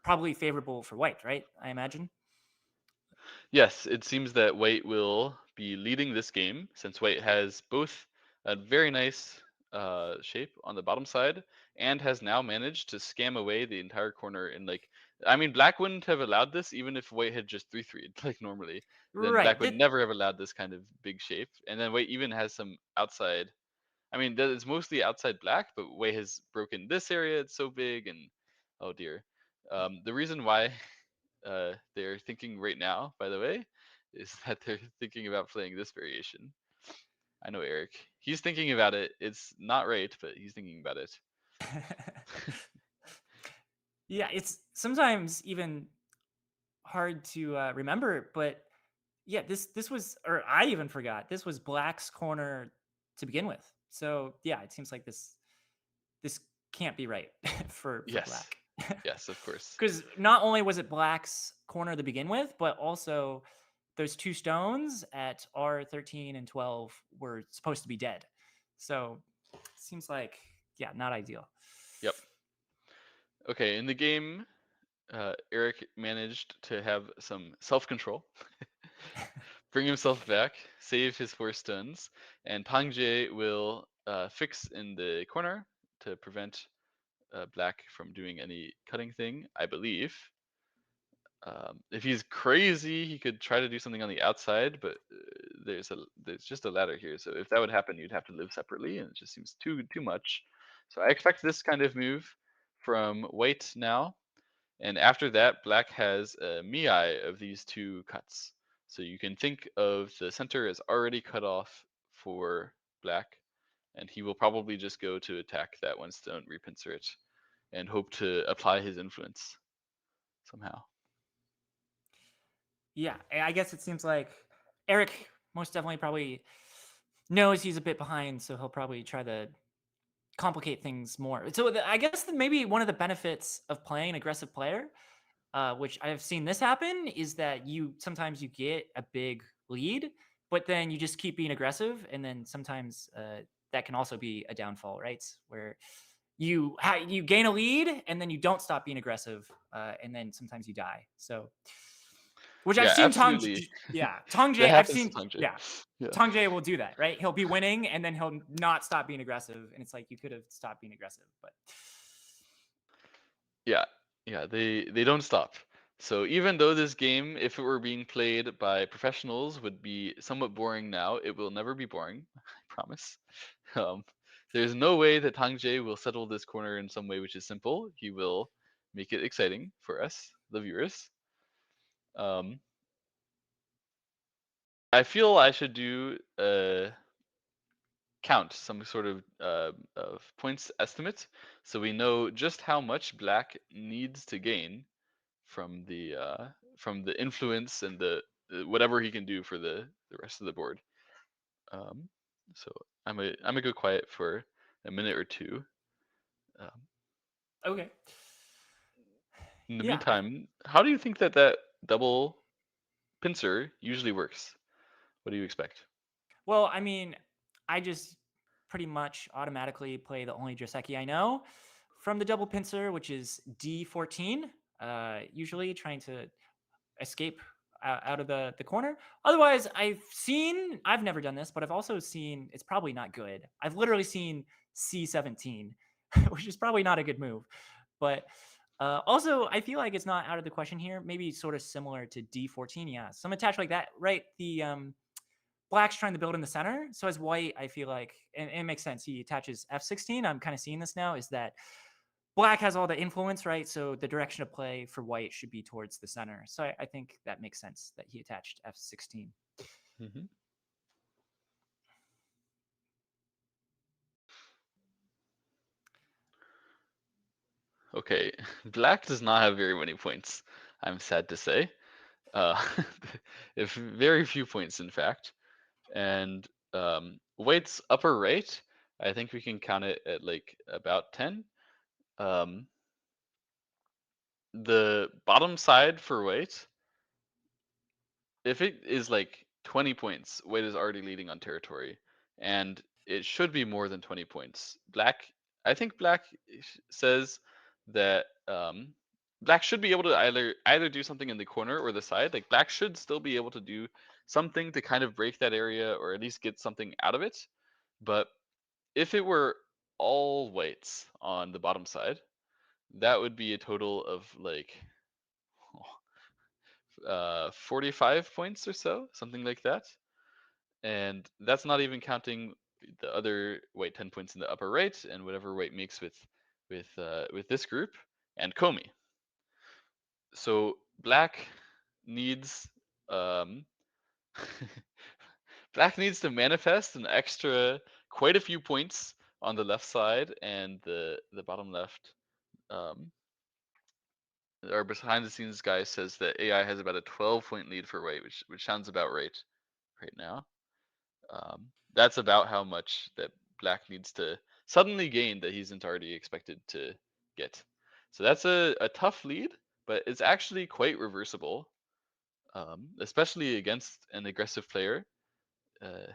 probably favorable for white, right? I imagine. Yes, it seems that White will be leading this game since White has both a very nice shape on the bottom side and has now managed to scam away the entire corner. And like, I mean, Black wouldn't have allowed this even if White had just 3-3'd like normally. Then Right. Black would never have allowed this kind of big shape. And then White even has some outside. I mean, that is mostly outside Black, but White has broken this area. It's so big, and oh dear. The reason why they're thinking right now, by the way, is that they're thinking about playing this variation. I know Eric. He's thinking about it. It's not right, but he's thinking about it. Yeah, it's sometimes even hard to remember, but yeah, this was, or I even forgot this was Black's corner to begin with. So yeah, it seems like this can't be right for Yes. Black. Yes, of course. Because not only was it Black's corner to begin with, but also those two stones at R13 and 12 were supposed to be dead. So it seems like, yeah, not ideal. Yep. Okay, in the game, Eric managed to have some self-control, bring himself back, save his 4 stones, and TangJie will fix in the corner to prevent Black from doing any cutting thing, I believe. If he's crazy, he could try to do something on the outside, but there's just a ladder here. So if that would happen, you'd have to live separately, and it just seems too much. So I expect this kind of move from White now, and after that, Black has a Miai of these 2 cuts. So you can think of the center as already cut off for Black, and he will probably just go to attack that 1 stone, repincer it, and hope to apply his influence somehow. Yeah, I guess it seems like Eric most definitely probably knows he's a bit behind, so he'll probably try to complicate things more. So I guess that maybe one of the benefits of playing an aggressive player, which I've seen this happen, is that you sometimes you get a big lead, but then you just keep being aggressive, and then sometimes that can also be a downfall, right? Where you gain a lead and then you don't stop being aggressive, and then sometimes you die. So, which I've Yeah, seen absolutely. Tong That Jae, I've happens to seen, TangJie. yeah, Yeah. Tong Jae will do that, right? He'll be winning and then he'll not stop being aggressive, and it's like you could have stopped being aggressive, but Yeah. Yeah, they don't stop. So even though this game, if it were being played by professionals, would be somewhat boring now, it will never be boring, I promise. Um, there's no way that TangJie will settle this corner in some way which is simple. He will make it exciting for us, the viewers. Um, I feel I should do count some sort of points estimate so we know just how much Black needs to gain from the influence and the whatever he can do for the rest of the board. Um, so I'm a go quiet for a minute or two. Um, okay. in the Yeah, I meantime, how do you think that double pincer usually works? What do you expect? well, I mean, I just pretty much automatically play the only Joseki I know from the double pincer, which is D14. Usually trying to escape out of the corner. Otherwise, I've never done this, but I've also seen it's probably not good. I've literally seen C17, which is probably not a good move. But also, I feel like it's not out of the question here. Maybe sort of similar to D14. Yeah, some attach like that, right? The Black's trying to build in the center. So as White, I feel like, and it makes sense. He attaches F16. I'm kind of seeing this now. Is that Black has all the influence, right? So the direction of play for White should be towards the center. So I think that makes sense that he attached F16. Mm-hmm. Okay, Black does not have very many points, I'm sad to say. If very few points, in fact. And White's upper right, I think we can count it at like about 10. Um, the bottom side for White, if it is like 20 points, White is already leading on territory, and it should be more than 20 points. I think Black says that Black should be able to either do something in the corner or the side. Like Black should still be able to do something to kind of break that area or at least get something out of it. But if it were all Whites on the bottom side, that would be a total of like 45 points or so, something like that. And that's not even counting the other White 10 points in the upper right and whatever White makes with this group and Komi. So Black needs um, Black needs to manifest an extra quite a few points on the left side and the bottom left. Our behind the scenes guy says that AI has about a 12-point lead for White, which sounds about right now. That's about how much that Black needs to suddenly gain that he isn't already expected to get. So that's a tough lead, but it's actually quite reversible, especially against an aggressive player. Uh,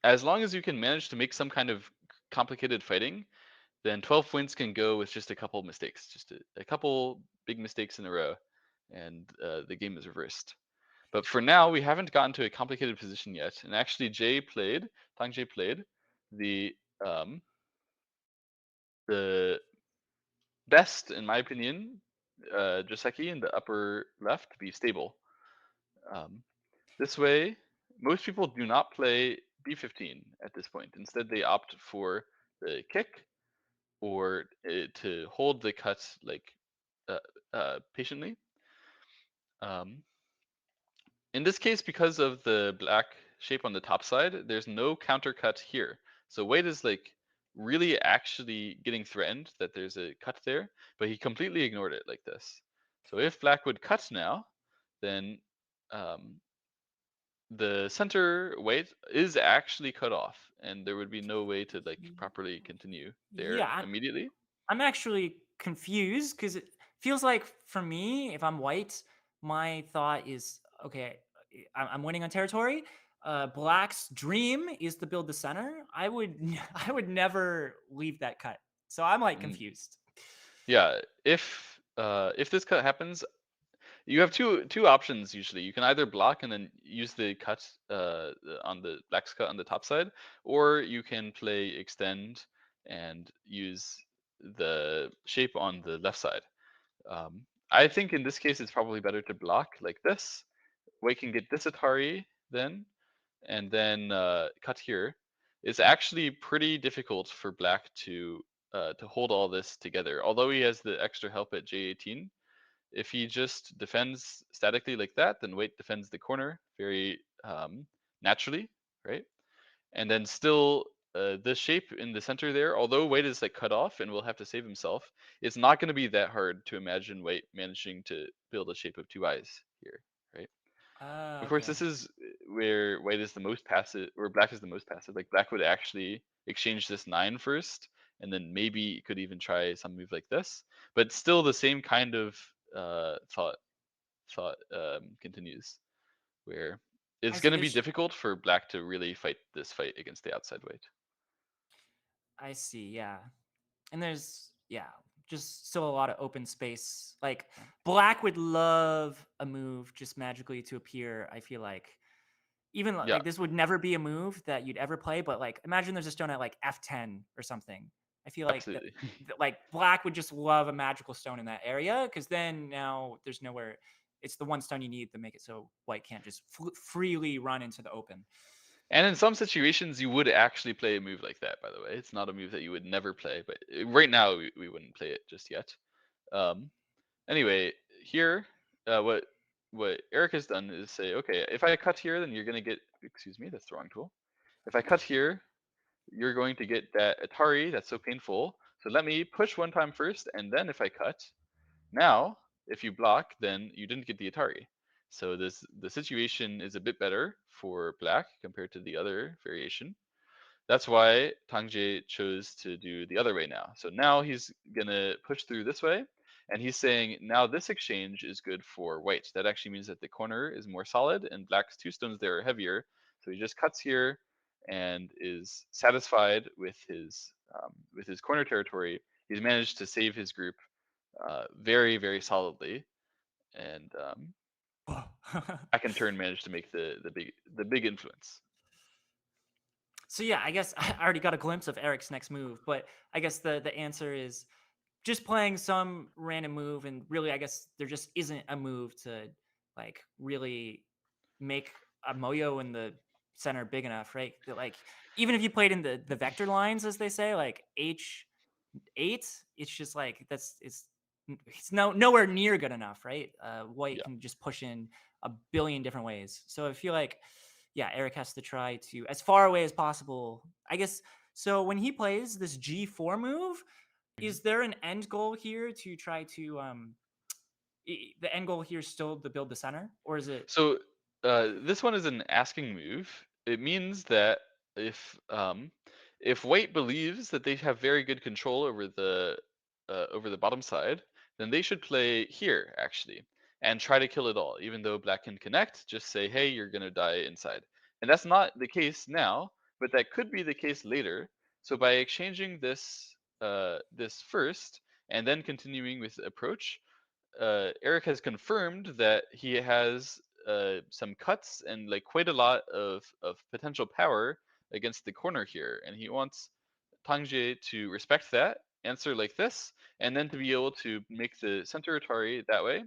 as long as you can manage to make some kind of complicated fighting, then 12 points can go with just a couple mistakes, just a couple big mistakes in a row, and the game is reversed. But for now, we haven't gotten to a complicated position yet. And actually, TangJie played the um, the best, in my opinion, Joseki in the upper left to be stable. Um, this way, most people do not play B15 at this point. Instead, they opt for the kick or to hold the cut like patiently. Um, In this case, because of the Black shape on the top side, there's no counter cut here. So Wade is like really actually getting threatened that there's a cut there, but he completely ignored it like this. So if Black would cut now, then um, the center weight is actually cut off, and there would be no way to like properly continue there Yeah, immediately. I'm actually confused because it feels like for me, if I'm White, my thought is okay. I'm winning on territory. Black's dream is to build the center. I would I would never leave that cut. So I'm like Mm. confused. Yeah, if this cut happens, you have two options usually. You can either block and then use the cut on the Black's cut on the top side, or you can play extend and use the shape on the left side. I think in this case it's probably better to block like this. We can get this Atari then, and then cut here. It's actually pretty difficult for Black to hold all this together. Although he has the extra help at J18, if he just defends statically like that, then Wait defends the corner very naturally, right? And then still this shape in the center there, although Wait is like cut off and will have to save himself, it's not going to be that hard to imagine Wait managing to build a shape of two eyes here, right? Of course, Okay. this is where White is the most passive, or Black is the most passive. Like Black would actually exchange this 9 first, and then maybe could even try some move like this. But still, the same kind of thought continues, where it's I see. going to be difficult for black to really fight this fight against the outside white. I see. Yeah. And there's just still a lot of open space. Like black would love a move just magically to appear. I feel like even Yeah, like this would never be a move that you'd ever play, but like imagine there's a stone at like F10 or something. I feel like that, absolutely. like black would just love a magical stone in that area because then now there's nowhere. It's the one stone you need to make it so white can't just freely run into the open. And in some situations, you would actually play a move like that, by the way. It's not a move that you would never play, but right now we wouldn't play it just yet. Um, anyway, here, what Eric has done is say, okay, if I cut here, then you're going to get, excuse me, that's the wrong tool. If I cut here, you're going to get that Atari that's so painful. So let me push one time first, and then if I cut, now, if you block, then you didn't get the Atari. So the situation is a bit better for black compared to the other variation. That's why TangJie chose to do the other way now. So now he's gonna push through this way, and he's saying now this exchange is good for white. That actually means that the corner is more solid, and black's two stones there are heavier. So he just cuts here and is satisfied with his corner territory. He's managed to save his group very, very solidly, and I can turn managed to make the big influence. So yeah, I guess I already got a glimpse of Eric's next move, but I guess the answer is just playing some random move, and really, I guess there just isn't a move to like really make a moyo in the center big enough, right? That, like even if you played in the vector lines, as they say, like H8, it's just like it's nowhere near good enough, right? White Yeah. can just push in a billion different ways. So I feel like yeah, Eric has to try to as far away as possible. I guess so when he plays this G4 move, Mhm. is there an end goal here to try to the end goal here is still to build the center, or is it So this one is an asking move. It means that if um, if white believes that they have very good control over the bottom side, then they should play here actually and try to kill it all. Even though black can connect, just say, "Hey, you're gonna die inside." And that's not the case now, but that could be the case later. So by exchanging this first and then continuing with approach, Eric has confirmed that he has some cuts and like quite a lot of potential power against the corner here, and he wants TangJie to respect that, answer like this, and then to be able to make the center Atari that way.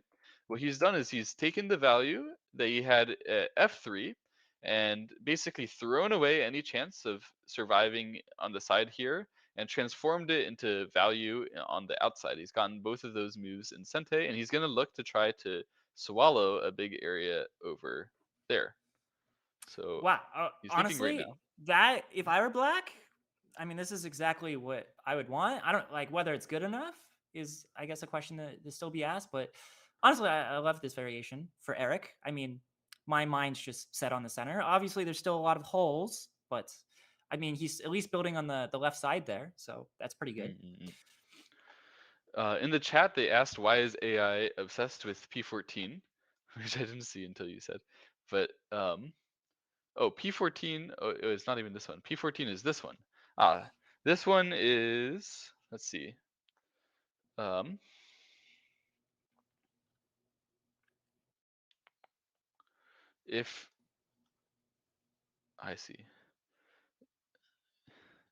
What he's done is he's taken the value that he had at F3 and basically thrown away any chance of surviving on the side here and transformed it into value on the outside. He's gotten both of those moves in Sente, and he's going to look to try to swallow a big area over there. So wow? he's thinking right Honestly, now. that if I were black, I mean, this is exactly what I would want. I don't like whether it's good enough is, I guess, a question that to still be asked. But honestly, I love this variation for Eric. I mean, my mind's just set on the center. Obviously, there's still a lot of holes, but I mean, he's at least building on the left side there, so that's pretty good. Mm-mm. In the chat, they asked why is AI obsessed with P14, which I didn't see until you said. But oh, P14. Oh, it's not even this one. P14 is this one. Ah, this one is. Let's see. Um, if I see,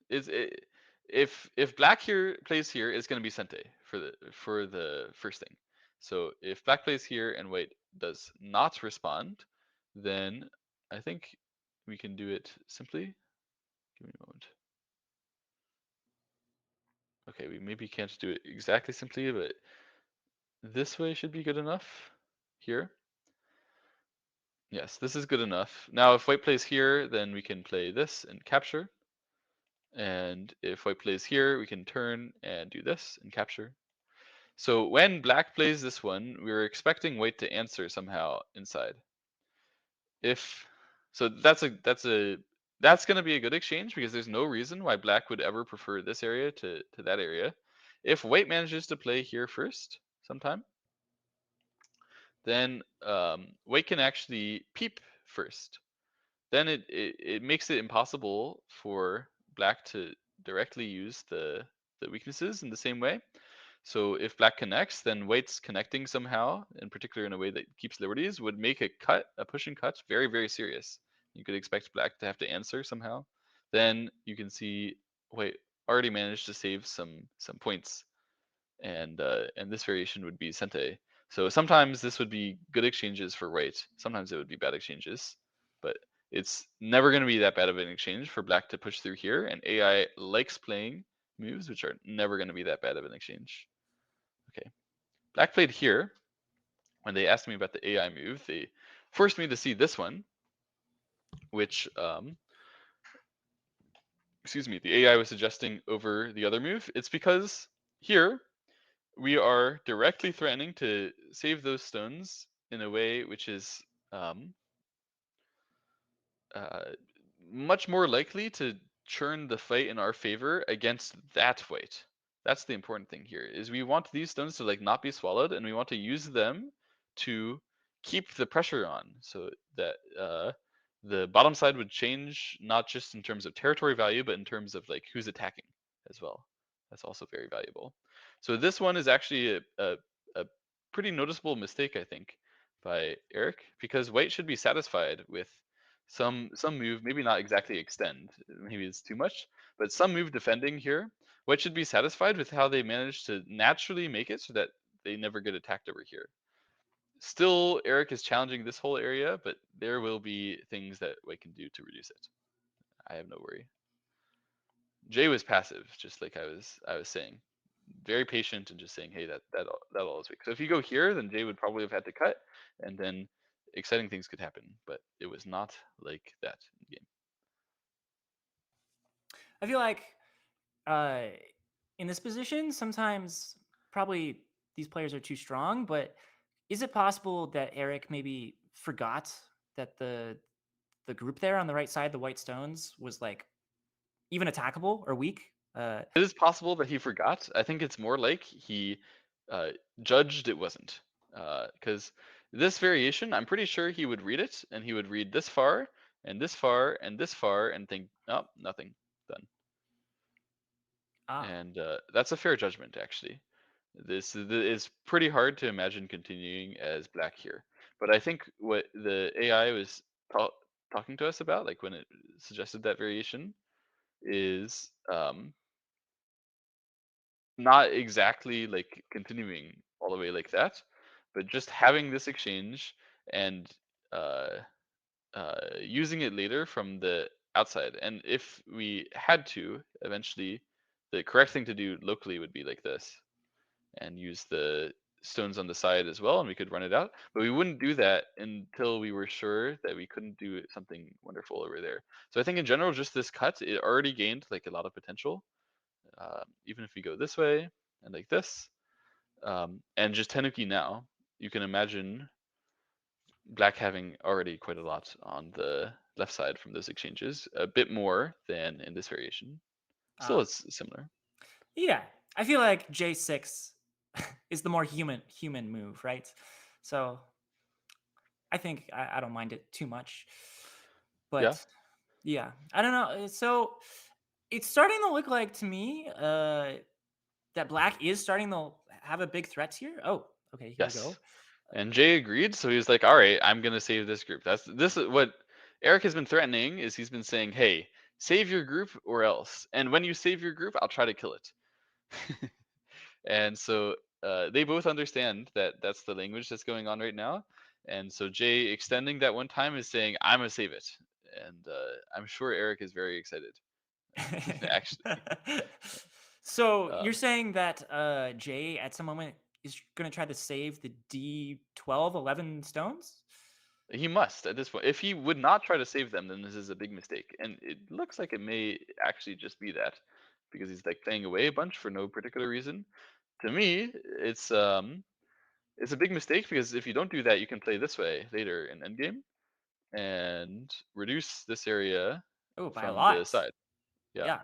is it, if black here plays here, it's going to be Sente for the first thing. So if black plays here and white does not respond, then I think we can do it simply. Give me a moment. Okay, we maybe can't do it exactly simply, but this way should be good enough here. Yes, this is good enough. Now, if white plays here, then we can play this and capture. And if white plays here, we can turn and do this and capture. So when black plays this one, we're expecting white to answer somehow inside. If so, that's going to be a good exchange because there's no reason why black would ever prefer this area to that area. If white manages to play here first sometime, then white can actually peep first. then it makes it impossible for black to directly use the weaknesses in the same way. So if black connects, then white's connecting somehow, in particular in a way that keeps liberties, would make a push and cut, very, very serious. You could expect black to have to answer somehow. Then you can see white already managed to save some points, and this variation would be Sente. So sometimes this would be good exchanges for white. Sometimes it would be bad exchanges, but it's never going to be that bad of an exchange for black to push through here. And AI likes playing moves which are never going to be that bad of an exchange. Okay, black played here. When they asked me about the AI move, they forced me to see this one, which excuse me, the AI was suggesting over the other move. It's because here we are directly threatening to save those stones in a way which is um, uh, much more likely to churn the fight in our favor against that white. That's the important thing here. Is we want these stones to like not be swallowed, and we want to use them to keep the pressure on, so that the bottom side would change not just in terms of territory value, but in terms of like who's attacking as well. That's also very valuable. So this one is actually a pretty noticeable mistake, I think, by Eric, because white should be satisfied with some move, maybe not exactly extend, maybe it's too much, but some move defending here. White should be satisfied with how they manage to naturally make it so that they never get attacked over here. Still, Eric is challenging this whole area, but there will be things that white can do to reduce it. I have no worry. Jay was passive, just like I was saying, very patient and just saying, hey, that all is weak. So if you go here, then Jay would probably have had to cut, and then exciting things could happen. But it was not like that in the game. I feel like uh, in this position, sometimes probably these players are too strong, but is it possible that Eric maybe forgot that the group there on the right side, the white stones, was like even attackable or weak? It is possible that he forgot. I think it's more like he uh, judged it wasn't. Because this variation, I'm pretty sure he would read it, and he would read this far, and this far, and this far, and think, oh, nothing, done. Ah, And that's a fair judgment, actually. Is pretty hard to imagine continuing as black here. But I think what the AI was talking to us about, like when it suggested that variation, is not exactly like continuing all the way like that, but just having this exchange and uh, using it later from the outside. And if we had to, eventually, the correct thing to do locally would be like this and use the stones on the side as well, and we could run it out. But we wouldn't do that until we were sure that we couldn't do something wonderful over there. So I think in general, just this cut, it already gained like a lot of potential. Even if we go this way and like this, and just Tenuki now, you can imagine black having already quite a lot on the left side from those exchanges, a bit more than in this variation. Still, ah, it's similar. yeah. I feel like J6 is the more human move, right? So I think I don't mind it too much, Yeah. but yeah, I don't know. So it's starting to look like to me that black is starting to have a big threat here. Oh, okay, here we Yes. go. And Jay agreed, so he was like, "All right, I'm gonna save this group." This is what Eric has been threatening. Is he's been saying, "Hey, save your group or else, and when you save your group, I'll try to kill it." And so they both understand that that's the language that's going on right now. And so Jay extending that one time is saying, "I'm gonna save it," and I'm sure Eric is very excited. Actually, So you're um, saying that Jay at some moment is going to try to save the D12 11 stones? he must at this point. If he would not try to save them, then this is a big mistake. And it looks like it may actually just be that, because he's like playing away a bunch for no particular reason. To me, it's a big mistake, because if you don't do that, you can play this way later in endgame and reduce this area Oh, by a from the lot. side. Yeah, Yeah.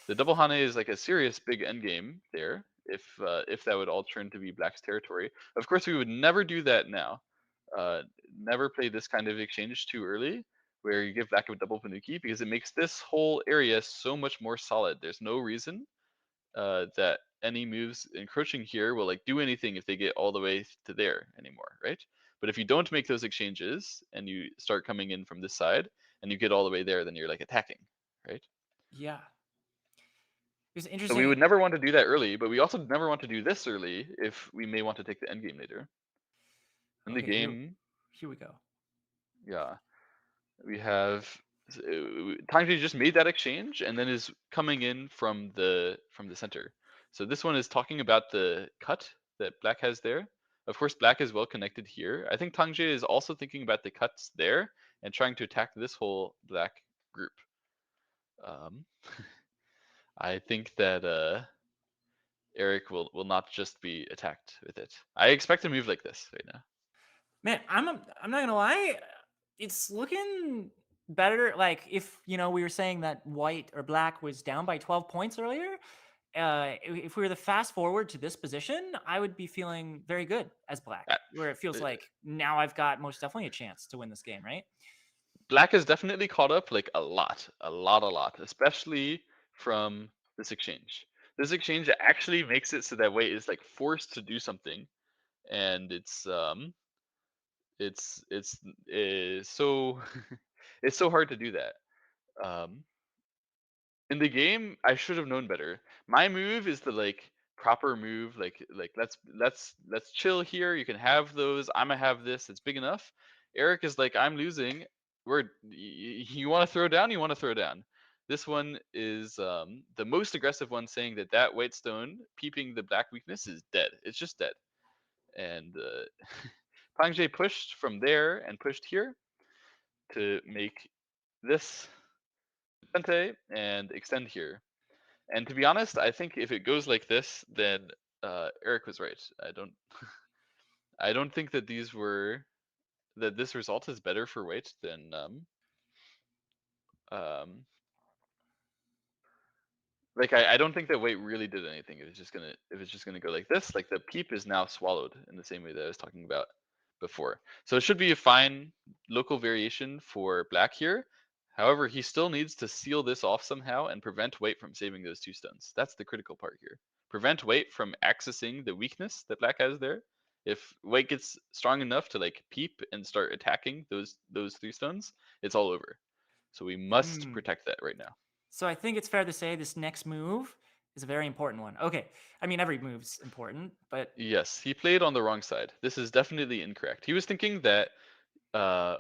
the double Hane is like a serious big endgame there. If that would all turn to be Black's territory, of course we would never do that now. Uh, Never play this kind of exchange too early. where you give black a double Panuki because it makes this whole area so much more solid. There's no reason that any moves encroaching here will like do anything if they get all the way to there anymore, right? But if you don't make those exchanges and you start coming in from this side and you get all the way there, then you're like attacking, right? Yeah. It's So we interesting. would never want to do that early, but we also never want to do this early if we may want to take the endgame later. In the Okay, here game, here we go. yeah, we have TangJie just made that exchange and then is coming in from the center. So this one is talking about the cut that black has there. Of course, black is well connected here. I think TangJie is also thinking about the cuts there and trying to attack this whole black group. Um, I think that Eric will not just be attacked with it. I expect a move like this right now. Man, I'm not gonna lie, it's looking better. Like if we were saying that white or black was down by 12 points earlier, if we were to fast forward to this position, I would be feeling very good as black, Uh, where it feels uh, like now I've got most definitely a chance to win this game, right? Black has definitely caught up like a lot, especially from this exchange. This exchange actually makes it so that Wei is like forced to do something, and it's so it's so hard to do that. Um, in the game, I should have known better. My move is the like proper move, like let's chill here. You can have those. I'm gonna have this. It's big enough. Eric is like, I'm losing. You want to throw down? You want to throw down? This one is the most aggressive one, saying that that white stone peeping the black weakness is dead. It's just dead. And PangJie pushed from there and pushed here to make this Pente and extend here. And to be honest, I think if it goes like this, then Eric was right. I don't think that this result is better for weight than um like I don't think that weight really did anything. If it's just gonna go like this, like the peep is now swallowed in the same way that I was talking about before. So it should be a fine local variation for black here. However, he still needs to seal this off somehow and prevent weight from saving those two stones. That's the critical part here. Prevent weight from accessing the weakness that black has there. If weight gets strong enough to like peep and start attacking those three stones, it's all over. So we must Hmm. protect that right now. So I think it's fair to say this next move is a very important one. Okay, I mean every move's important, but Yes, he played on the wrong side. This is definitely incorrect. He was thinking that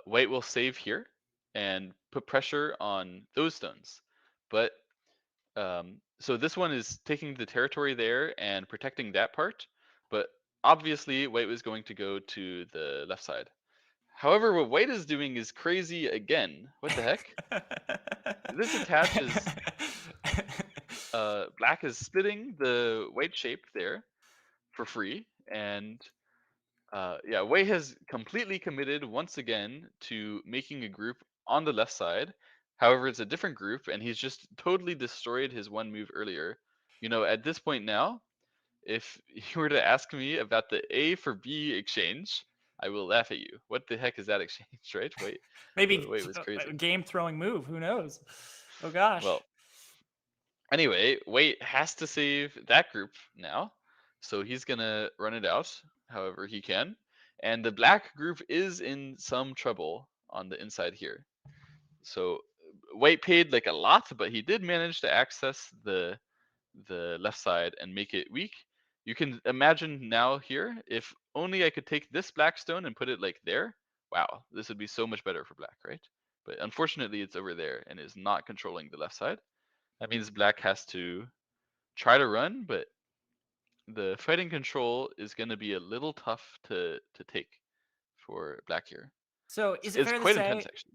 white will save here and put pressure on those stones. But so this one is taking the territory there and protecting that part. But obviously, white was going to go to the left side. However, what white is doing is crazy again. What the heck? This attaches. Black is splitting the white shape there for free, and yeah, Wei has completely committed once again to making a group on the left side. However, it's a different group, and he's just totally destroyed his one move earlier. You know, at this point now, if you were to ask me about the A for B exchange, I will laugh at you. What the heck is that exchange, right? maybe Wait was a crazy. game throwing move. Who knows? Oh gosh. Well, anyway, Wei has to save that group now, so he's gonna run it out however he can. And the black group is in some trouble on the inside here. So White paid like a lot, but he did manage to access the left side and make it weak. You can imagine now here, if only I could take this black stone and put it like there. Wow, this would be so much better for black, right? But unfortunately, it's over there and is not controlling the left side. That means black has to try to run, but the fighting control is going to be a little tough to take for black here. So It's quite intense, actually.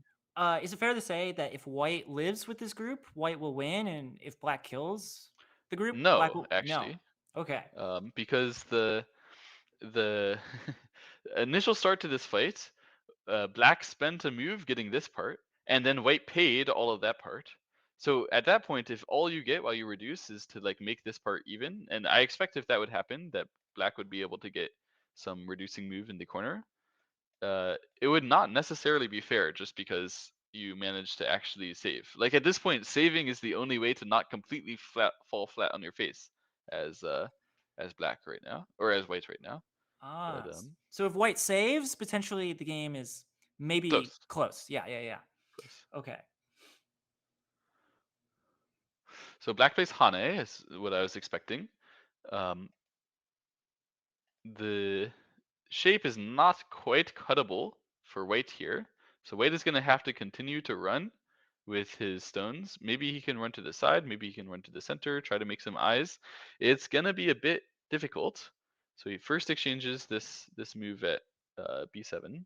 is it fair to say that if white lives with this group, white will win, and if black kills the group, black No, will no. actually, Okay. because the initial start to this fight, black spent a move getting this part, and then white paid all of that part. So at that point, if all you get while you reduce is to like make this part even, and I expect if that would happen, that black would be able to get some reducing move in the corner. It would not necessarily be fair, just because you manage to actually save. Like at this point, saving is the only way to not completely fall flat on your face as black right now, or as white right now. But So if white saves, potentially the game is maybe close, close. Yeah. close. Okay. So black plays Hane is what I was expecting. Um, the shape is not quite cuttable for white here. So white is going to have to continue to run with his stones. Maybe he can run to the side, maybe he can run to the center, try to make some eyes. It's going to be a bit difficult. So he first exchanges this move at b7.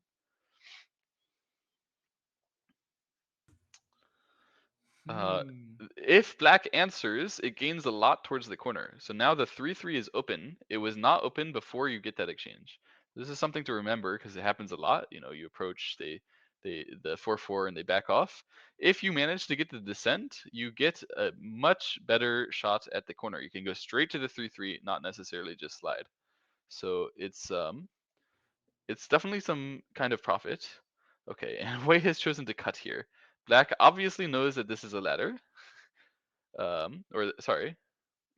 Uh, Hmm. if black answers, it gains a lot towards the corner. So now the 3-3 is open. It was not open before you get that exchange. This is something to remember because it happens a lot. You know, you approach the 4-4 and they back off. If you manage to get the descent, you get a much better shot at the corner. You can go straight to the 3-3, not necessarily just slide. So it's definitely some kind of profit. Okay, and Wei has chosen to cut here. Black obviously knows that this is a ladder. Or sorry,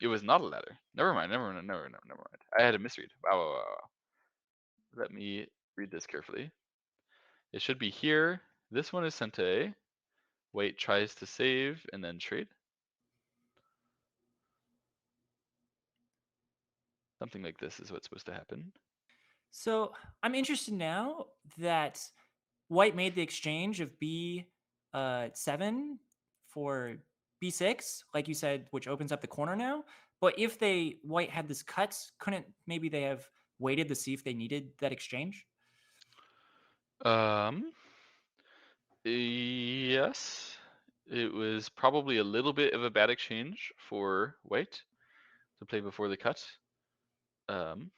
it was not a ladder. Never mind. I had a misread. Wow. Let me read this carefully. It should be here. This one is Sente. Wait tries to save and then trade. Something like this is what's supposed to happen. So I'm interested now that white made the exchange of B7 for B6, like you said, which opens up the corner now. But if white had this cut, couldn't maybe they have waited to see if they needed that exchange? Um, yes. It was probably a little bit of a bad exchange for white to play before the cut. Um,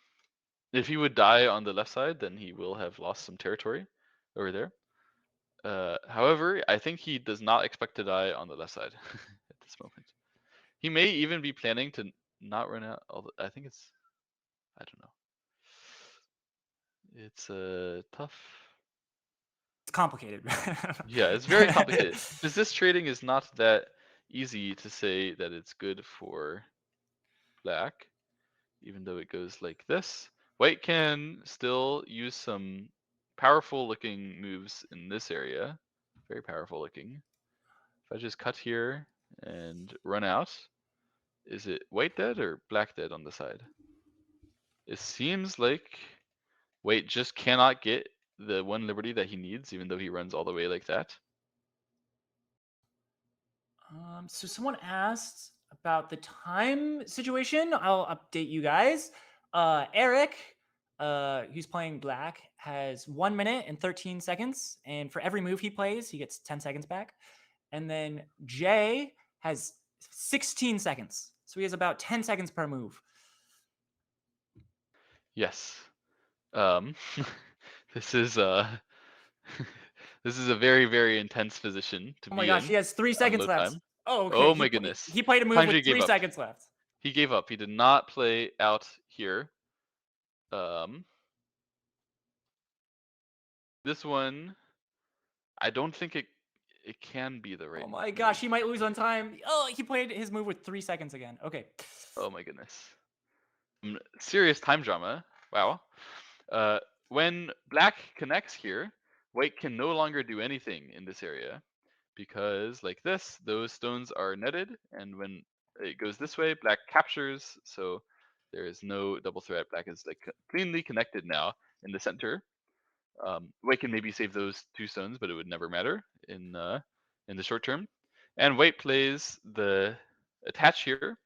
if he would die on the left side, then he will have lost some territory over there. However, I think he does not expect to die on the left side at this moment. He may even be planning to not run out. I think I don't know. It's tough. It's complicated. Yeah, it's very complicated because this trading is not that easy to say that it's good for black, even though it goes like this. White can still use some powerful looking moves in this area. Very powerful looking. If I just cut here and run out, is it white dead or black dead on the side? It seems like white just cannot get the one liberty that he needs, even though he runs all the way like that. So someone asked about the time situation. I'll update you guys. Eric, who's playing black, has 1 minute and 13 seconds, and for every move he plays, he gets 10 seconds back. And then Jay has 16 seconds, so he has about 10 seconds per move. Yes. Um, this is this is a very, very intense position to Oh my be gosh, in he has 3 on seconds low left. time. Oh, okay. Oh my goodness. He played a move with TangJie gave 3 up. seconds left. He gave up. He did not play out here. Um, this one, I don't think it can be the Oh right my gosh, move. he might lose on time. Oh, he played his move with 3 seconds again. Okay. Oh my goodness. Serious time drama. Wow. Uh, when black connects here, white can no longer do anything in this area because like this, those stones are netted, and when it goes this way, black captures, so there is no double threat. Black is like cleanly connected now in the center. White can maybe save those 2 stones, but it would never matter in the short term. And white plays the attach here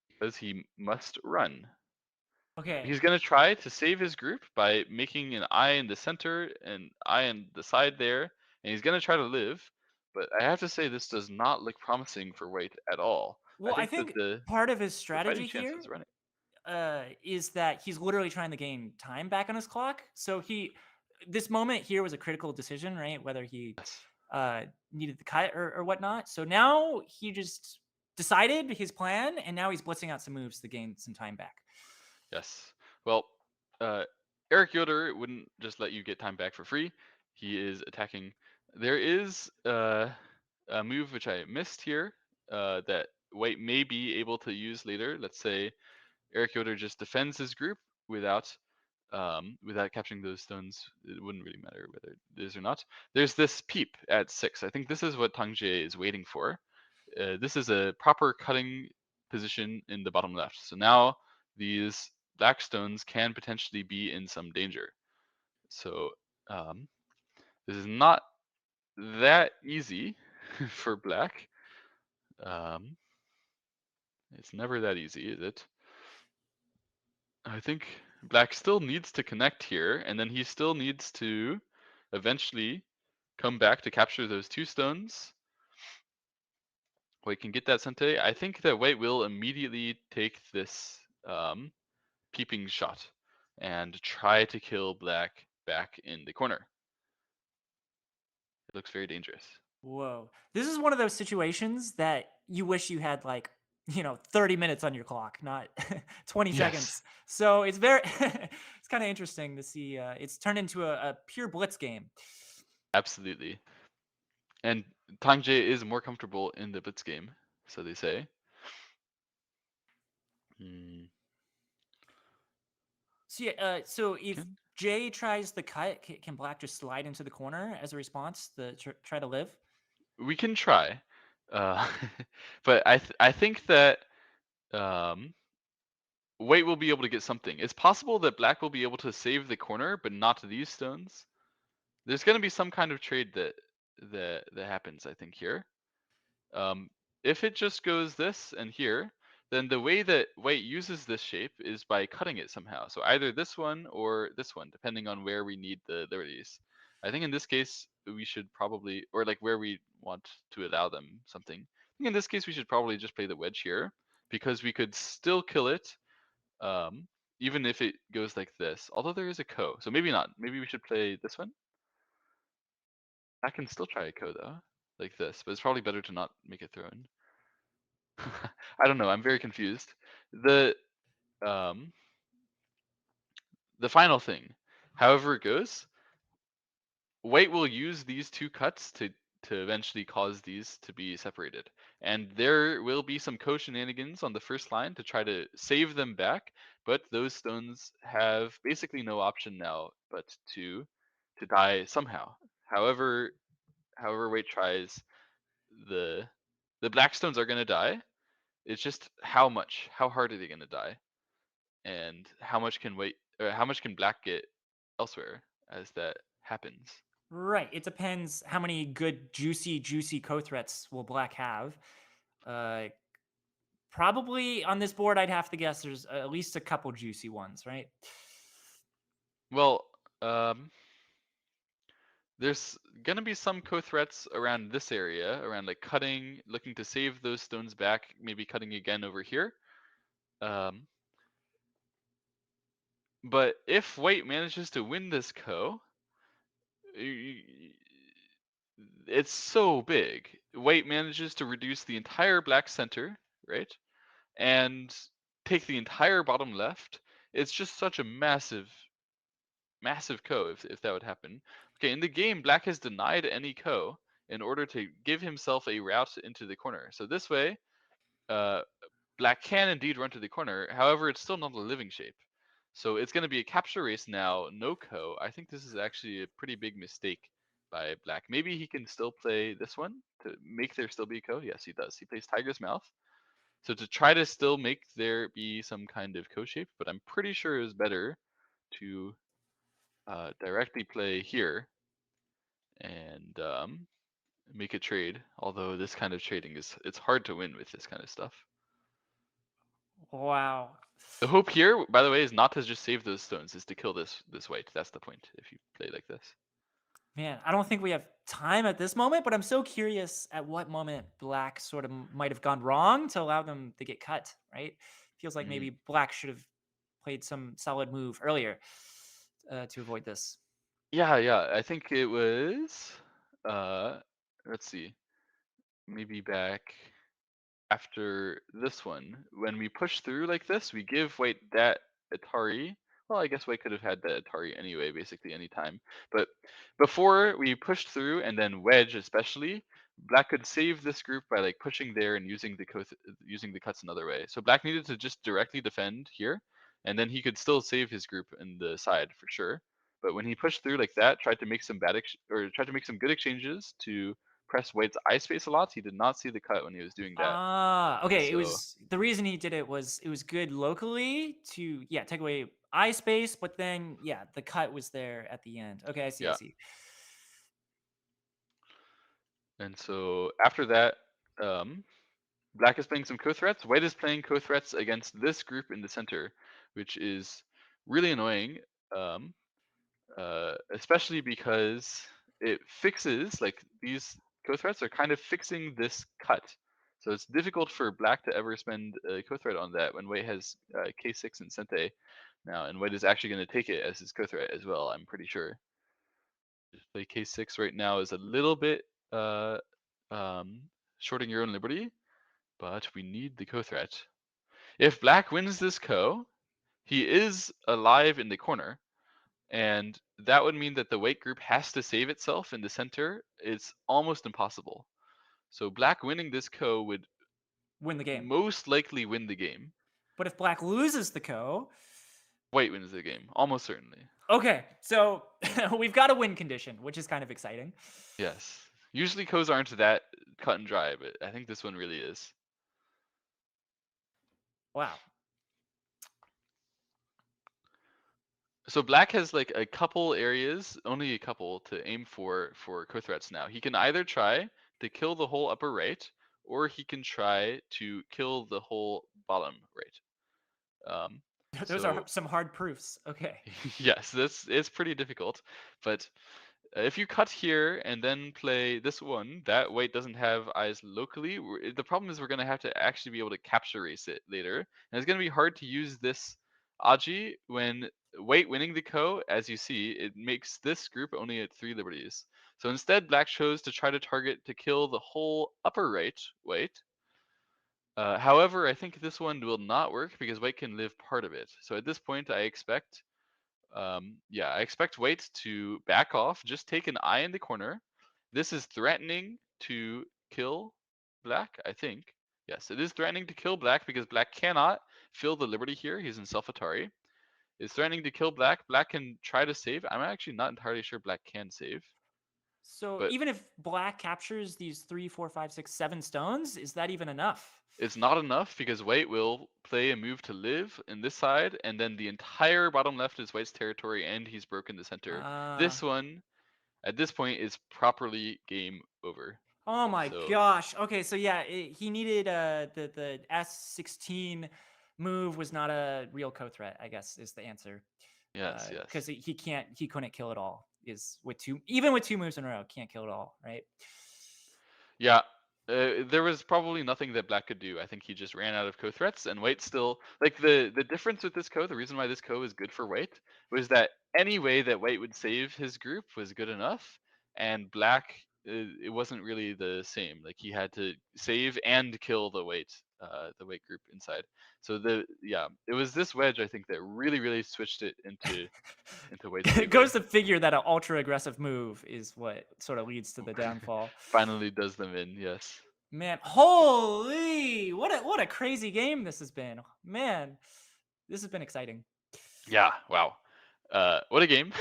because he must run. Okay. He's gonna try to save his group by making an eye in the center and eye in the side there, and he's gonna try to live. But I have to say this does not look promising for white at all. I Well, I think that think the part of his fighting strategy chance here is running. is that he's literally trying to gain time back on his clock. So this moment here was a critical decision, right? Whether he Yes. needed the cut or whatnot. So now he just decided his plan, and now he's blitzing out some moves to gain some time back. Yes. Well, uh, Eric Yoder wouldn't just let you get time back for free. He is attacking there is a move which I missed here that white may be able to use later. Let's say Eric Yoder just defends his group without without capturing those stones. It wouldn't really matter whether it is or not. There's this peep at 6. I think this is what TangJie is waiting for. This is a proper cutting position in the bottom left. So now these black stones can potentially be in some danger. So um, this is not that easy for black. Um, it's never that easy, is it? I think black still needs to connect here, and then he still needs to eventually come back to capture those 2 stones. White can get that Sente. I think that white will immediately take this peeping shot and try to kill black back in the corner. It looks very dangerous. Whoa. This is one of those situations that you wish you had like, 30 minutes on your clock, not 20 Yes, seconds. So it's very, it's kind of interesting to see. It's turned into a pure blitz game. absolutely. And TangJie is more comfortable in the blitz game, so they say. Hmm. So yeah, so if Can Jay tries the cut, can Black just slide into the corner as a response to try to live? we can try, uh, but I think that um, white will be able to get something. It's possible that black will be able to save the corner, but not these stones. There's going to be some kind of trade that happens, I think, here. Um, if it just goes this and here, then the way that white uses this shape is by cutting it somehow. So either this one or this one, depending on where we need the liberties. I think in this case we should probably, or like where we want to allow them something. I think in this case we should probably just play the wedge here because we could still kill it, um, even if it goes like this. Although there is a ko, so maybe not. Maybe we should play this one. I can still try a ko though, like this, but it's probably better to not make it throw in. I don't know. I'm very confused. The um the final thing, however it goes, white will use these 2 cuts to eventually cause these to be separated. And there will be some ko shenanigans on the first line to try to save them back, but those stones have basically no option now but to die somehow. However, however white tries, the the black stones are going to die. It's just how much, how hard are they going to die? And how much can wait or how much can black get elsewhere as that happens. Right. It depends how many good, juicy co-threats will Black have. Uh, Probably on this board, I'd have to guess there's at least a couple juicy ones, right? Well, um, there's gonna be some co-threats around this area, around like cutting, looking to save those stones back, maybe cutting again over here. Um, but if white manages to win this ko, y- it's so big. White manages to reduce the entire black center, right? And take the entire bottom left. It's just such a massive ko if that would happen. Okay, in the game, black has denied any ko in order to give himself a route into the corner. So this way, uh, black can indeed run to the corner. However, it's still not a living shape. So it's going to be a capture race now, no ko. I think this is actually a pretty big mistake by black. Maybe he can still play this one to make there still be ko. Yes, he does. He plays Tiger's Mouth. So to try to still make there be some kind of co-shape, but I'm pretty sure it was better to directly play here and make a trade. Although this kind of trading it's hard to win with this kind of stuff. Wow. The hope here, by the way, is not to just save those stones, is to kill this white. That's the point if you play like this. Man, I don't think we have time at this moment, but I'm so curious at what moment Black sort of might have gone wrong to allow them to get cut, right? Feels like Mm. maybe Black should have played some solid move earlier to avoid this. Yeah. I think it was. Uh, let's see. Maybe back after this one, when we push through like this, we give white that Atari Well, I guess white could have had the Atari anyway, basically any time. But before we pushed through, and then wedge especially, black could save this group by like pushing there and using using the cuts another way. So black needed to just directly defend here, and then he could still save his group in the side for sure. But when he pushed through like that, tried to make some tried to make some good exchanges to press white's eye space a lot. He did not see the cut when he was doing that. Ah, okay. It So was the reason he did it was good locally to take away eye space, but then the cut was there at the end. Okay, I see. I yeah. see. And so after that, black is playing some co-threats. White is playing co-threats against this group in the center, which is really annoying, um, especially because it fixes, like, these co-threats are kind of fixing this cut. So it's difficult for black to ever spend a co-threat on that when white has k6 and sente now, and white is actually going to take it as his co-threat as well, I'm pretty sure. Just play k6 right now is a little bit uh, shorting your own liberty, but we need the co-threat. If black wins this ko, he is alive in the corner, and that would mean that the white group has to save itself in the center. It's almost impossible. So black winning this ko would Win the game. most likely win the game. But if black loses the ko, White wins the game, almost certainly. okay, so we've got a win condition, which is kind of exciting. Yes. Usually kos aren't that cut and dry, but I think this one really is. Wow. So black has like a couple areas, only a couple, to aim for co-threats now. He can either try to kill the whole upper right, or he can try to kill the whole bottom right. Those are So some hard proofs. Okay. yes, this is pretty difficult, but if you cut here and then play this one, that white doesn't have eyes locally. The problem is we're going to have to actually be able to capture race it later. And it's going to be hard to use this Aji when white winning the ko, as you see, it makes this group only at 3 liberties. So instead, black chose to try to target to kill the whole upper right white. However, I think this one will not work because white can live part of it. So at this point, I expect I expect white to back off, just take an eye in the corner. This is threatening to kill black, I think. Yes, it is threatening to kill black because black cannot fill the liberty here. He's in self-Atari. It's threatening to kill black. Black can try to save. I'm actually not entirely sure black can save. So But even if black captures these 3, 4, 5, 6, 7 stones, is that even enough? it's not enough because white will play a move to live in this side, and then the entire bottom left is white's territory, and he's broken the center. Uh, This one, at this point, is properly game over. oh my So gosh. Okay, so he needed the S16 move was not a real co-threat, I guess is the answer. yes, Because yes. he couldn't kill it all. Is with two even with 2 moves in a row, can't kill it all, right? Yeah, there was probably nothing that black could do. I think he just ran out of co-threats, and white still like the difference with this ko. The reason why this ko is good for white was that any way that white would save his group was good enough, and black it wasn't really the same. Like he had to save and kill the white group inside. So it was this wedge I think that really switched it into white's It favor. goes to figure that an ultra aggressive move is what sort of leads to the downfall. Finally does them in, yes. Man, holy, what a crazy game this has been. Man, this has been exciting. Yeah, wow. What a game.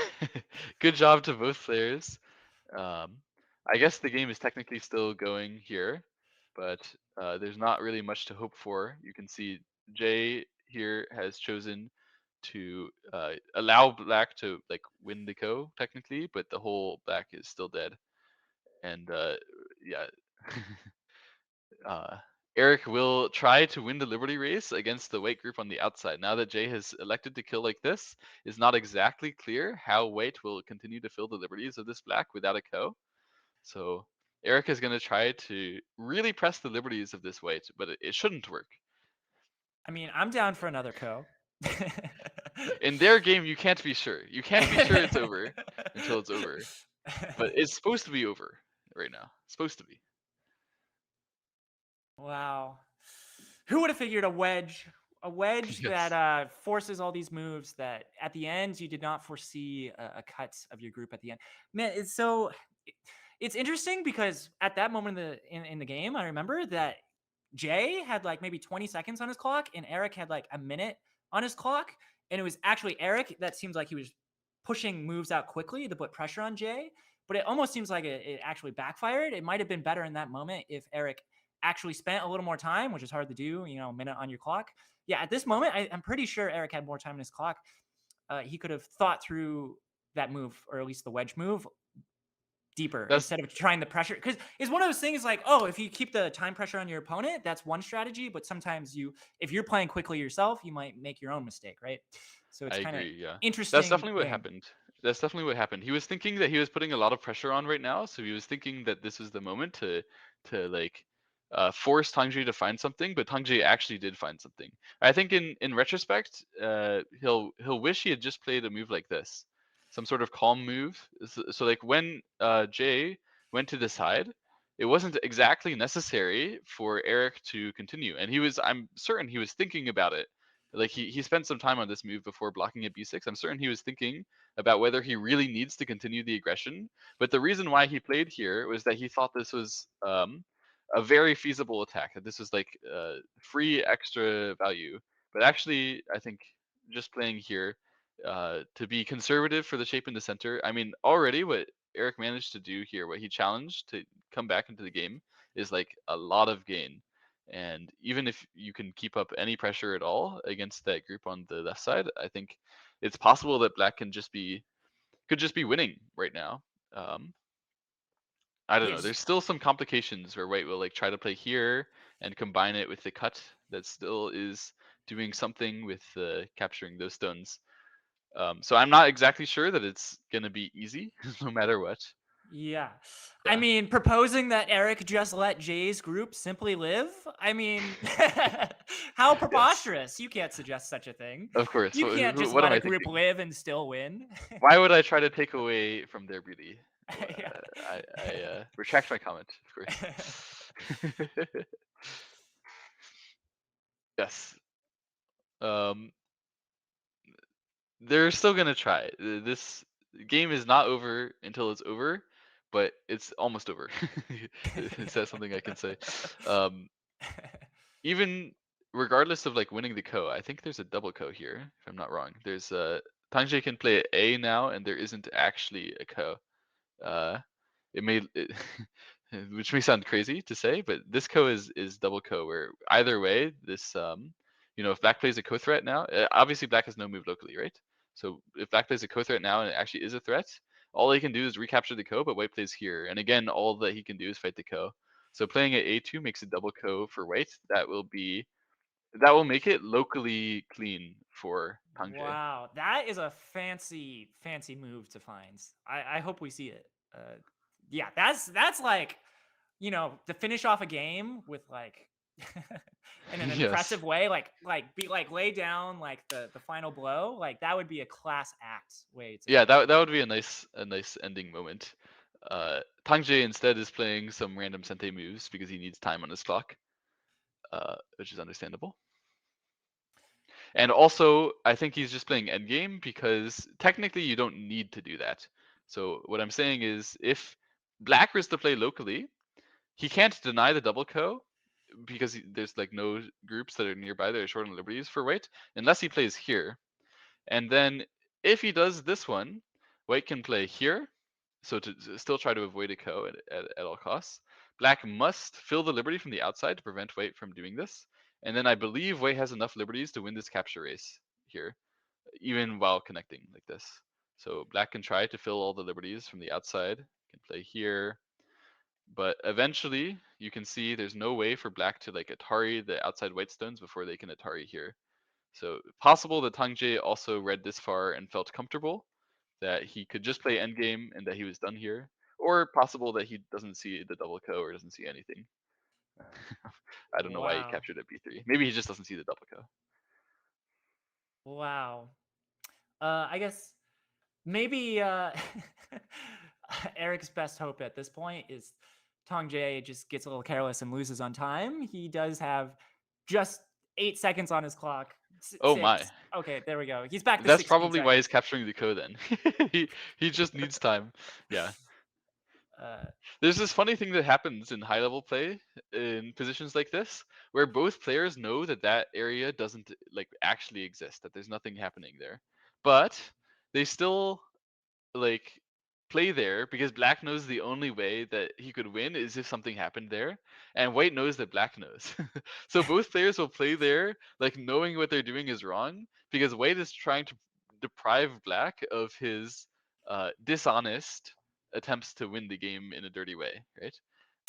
Good job to both players. Um, I guess the game is technically still going here, but there's not really much to hope for. You can see Jay here has chosen to allow black to like win the ko technically, but the whole black is still dead. And yeah, uh, Eric will try to win the Liberty race against the white group on the outside. Now that Jay has elected to kill like this, it's not exactly clear how white will continue to fill the liberties of this black without a ko. So Eric is going to try to really press the liberties of this white, but it shouldn't work. I mean, I'm down for another co. In their game, you can't be sure. You can't be sure it's over until it's over. But it's supposed to be over right now. It's supposed to be. Wow. Who would have figured a wedge a wedge Yes, that forces all these moves that at the end you did not foresee a cut of your group at the end. Man, it's interesting because at that moment in the game, I remember that Jay had like maybe 20 seconds on his clock and Eric had like a minute on his clock. And it was actually Eric that seems like he was pushing moves out quickly to put pressure on Jay. But it almost seems like it actually backfired. It might have been better in that moment if Eric actually spent a little more time, which is hard to do, a minute on your clock. Yeah, at this moment, I'm pretty sure Eric had more time on his clock. He could have thought through that move, or at least the wedge move, deeper that's instead of trying the pressure. Because it's one of those things like, oh, if you keep the time pressure on your opponent, that's one strategy. But sometimes if you're playing quickly yourself, you might make your own mistake, right? So I it's kind of agree. Yeah, that's interesting definitely what thing. happened. That's definitely what happened. He was thinking that he was putting a lot of pressure on right now, so he was thinking that this was the moment to like force TangJie to find something, but TangJie actually did find something. I think in retrospect, he'll wish he had just played a move like this, some sort of calm move. So like when Jay went to the side, it wasn't exactly necessary for Eric to continue, and I'm certain he was thinking about it. Like he spent some time on this move before blocking at b6. I'm certain he was thinking about whether he really needs to continue the aggression. But the reason why he played here was that he thought this was a very feasible attack. That this was like free extra value. But actually, I think just playing here to be conservative for the shape in the center. I mean, already what Eric managed to do here, what he challenged to come back into the game, is like a lot of gain. And even if you can keep up any pressure at all against that group on the left side, I think it's possible that Black could just be winning right now. Um, I don't know. Yes. There's still some complications where White will like try to play here and combine it with the cut that still is doing something with capturing those stones. So I'm not exactly sure that it's gonna be easy, no matter what. Yeah. I Yeah. mean, proposing that Eric just let Jay's group simply live? I mean, how Yes. preposterous. You can't suggest such a thing. Of course. You can't just What am let a I group thinking? live and still win. Why would I try to take away from their beauty? Yeah. I retract my comment, of course. Yes. Um, they're still gonna try. This game is not over until it's over, but it's almost over. Is that something I can say? Um, even regardless of like winning the ko, I think there's a double ko here, if I'm not wrong. There's TangJie can play A now, and there isn't actually a ko. Uh, it may it, which may sound crazy to say, but this ko is double ko where either way, this if Black plays a ko threat now, obviously Black has no move locally, right? So if Black plays a ko threat now and it actually is a threat, all he can do is recapture the ko, but White plays here, and again, all that he can do is fight the ko. So playing at A2 makes a double ko for White. That will make it locally clean for TangJie. Wow, that is a fancy, fancy move to find. I hope we see it. Yeah, that's like, to finish off a game with like in an Yes. impressive way, like lay down like the final blow, like that would be a class act way to. Yeah, that would be a nice ending moment. TangJie instead is playing some random Sente moves because he needs time on his clock, which is understandable. And also, I think he's just playing endgame because technically you don't need to do that. So what I'm saying is, if Black was to play locally, he can't deny the double ko because there's like no groups that are nearby that are short on liberties for White, unless he plays here. And then if he does this one, White can play here, so to still try to avoid a ko at all costs. Black must fill the liberty from the outside to prevent White from doing this. And then I believe White has enough liberties to win this capture race here, even while connecting like this. So Black can try to fill all the liberties from the outside, can play here. But eventually, you can see there's no way for Black to like Atari the outside White stones before they can Atari here. So possible that TangJie also read this far and felt comfortable that he could just play endgame and that he was done here, or possible that he doesn't see the double ko or doesn't see anything. I don't know why he Wow. captured at b3. Maybe he just doesn't see the double ko. Wow. I guess maybe Eric's best hope at this point is TangJie just gets a little careless and loses on time. He does have just 8 seconds on his clock. Oh my. Six. Okay, there we go. He's back to That's 16 probably why seconds. he's capturing the ko then. he he just needs time. Yeah. Uh, There's this funny thing that happens in high level play in positions like this, where both players know that that area doesn't like actually exist, that there's nothing happening there, but they still like play there because black knows the only way that he could win is if something happened there, and white knows that black knows. So both players will play there like knowing what they're doing is wrong because white is trying to deprive black of his dishonest attempts to win the game in a dirty way, right?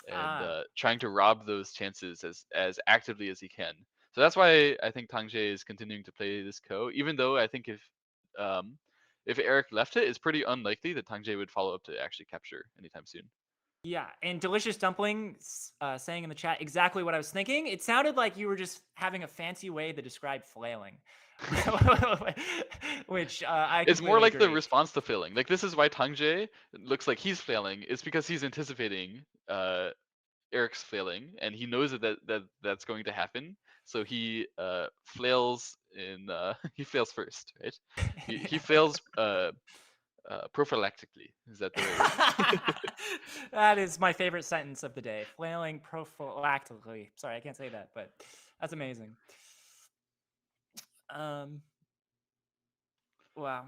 And ah, trying to rob those chances as actively as he can. So that's why I think TangJie is continuing to play this ko, even though I think um, if Eric left it, it's pretty unlikely that TangJie would follow up to actually capture anytime soon. yeah. And Delicious Dumpling saying in the chat exactly what I was thinking. It sounded like you were just having a fancy way to describe flailing, which I It's more completely like the agree. response to failing. Like this is why TangJie looks like he's failing. It's because he's anticipating Eric's flailing, and he knows that's going to happen. So he flails in he fails first, right? He fails prophylactically. Is that the right word? That is my favorite sentence of the day. Flailing prophylactically. Sorry, I can't say that, but that's amazing. Um, wow.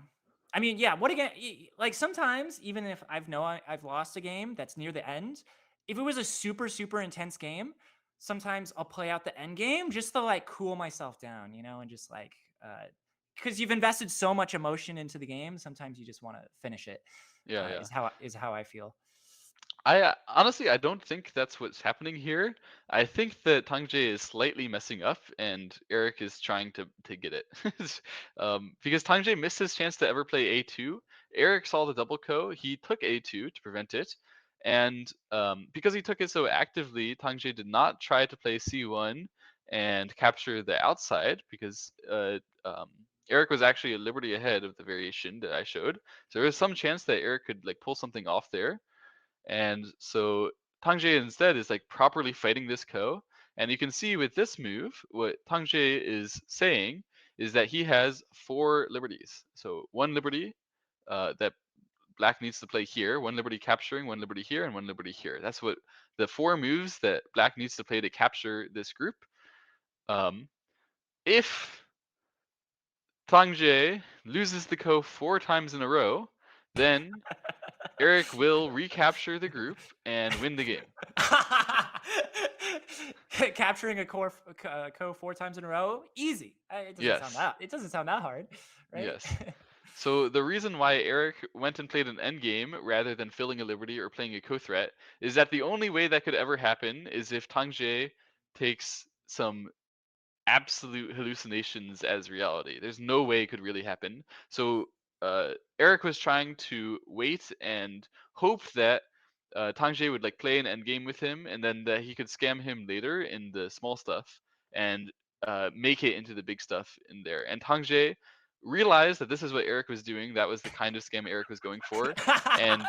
I mean, yeah. What again? Like sometimes, even if I've lost a game that's near the end, if it was a super intense game, sometimes I'll play out the end game just to like cool myself down, and just like because you've invested so much emotion into the game. Sometimes you just want to finish it. Yeah, yeah. Is how I feel. I honestly I don't think that's what's happening here. I think that TangJie is slightly messing up, and Eric is trying to get it. Because TangJie missed his chance to ever play A2. Eric saw the double ko. He took A2 to prevent it, and because he took it so actively, TangJie did not try to play C1 and capture the outside because Eric was actually a liberty ahead of the variation that I showed. So there was some chance that Eric could like pull something off there. And so TangJie instead is like properly fighting this ko. And you can see with this move, what TangJie is saying is that he has 4 liberties. So 1 liberty that black needs to play here, 1 liberty capturing, 1 liberty here, and 1 liberty here. That's what the 4 moves that black needs to play to capture this group. If TangJie loses the ko 4 times in a row, then Eric will recapture the group and win the game. Capturing a co 4 times in a row, easy. It doesn't sound Yes. that. It doesn't sound that hard, right? Yes. So the reason why Eric went and played an endgame rather than filling a liberty or playing a co-threat is that the only way that could ever happen is if TangJie takes some absolute hallucinations as reality. There's no way it could really happen. So Eric was trying to wait and hope that TangJie would like play an endgame with him, and then that he could scam him later in the small stuff and make it into the big stuff in there. And TangJie realized that this is what Eric was doing. That was the kind of scam Eric was going for, and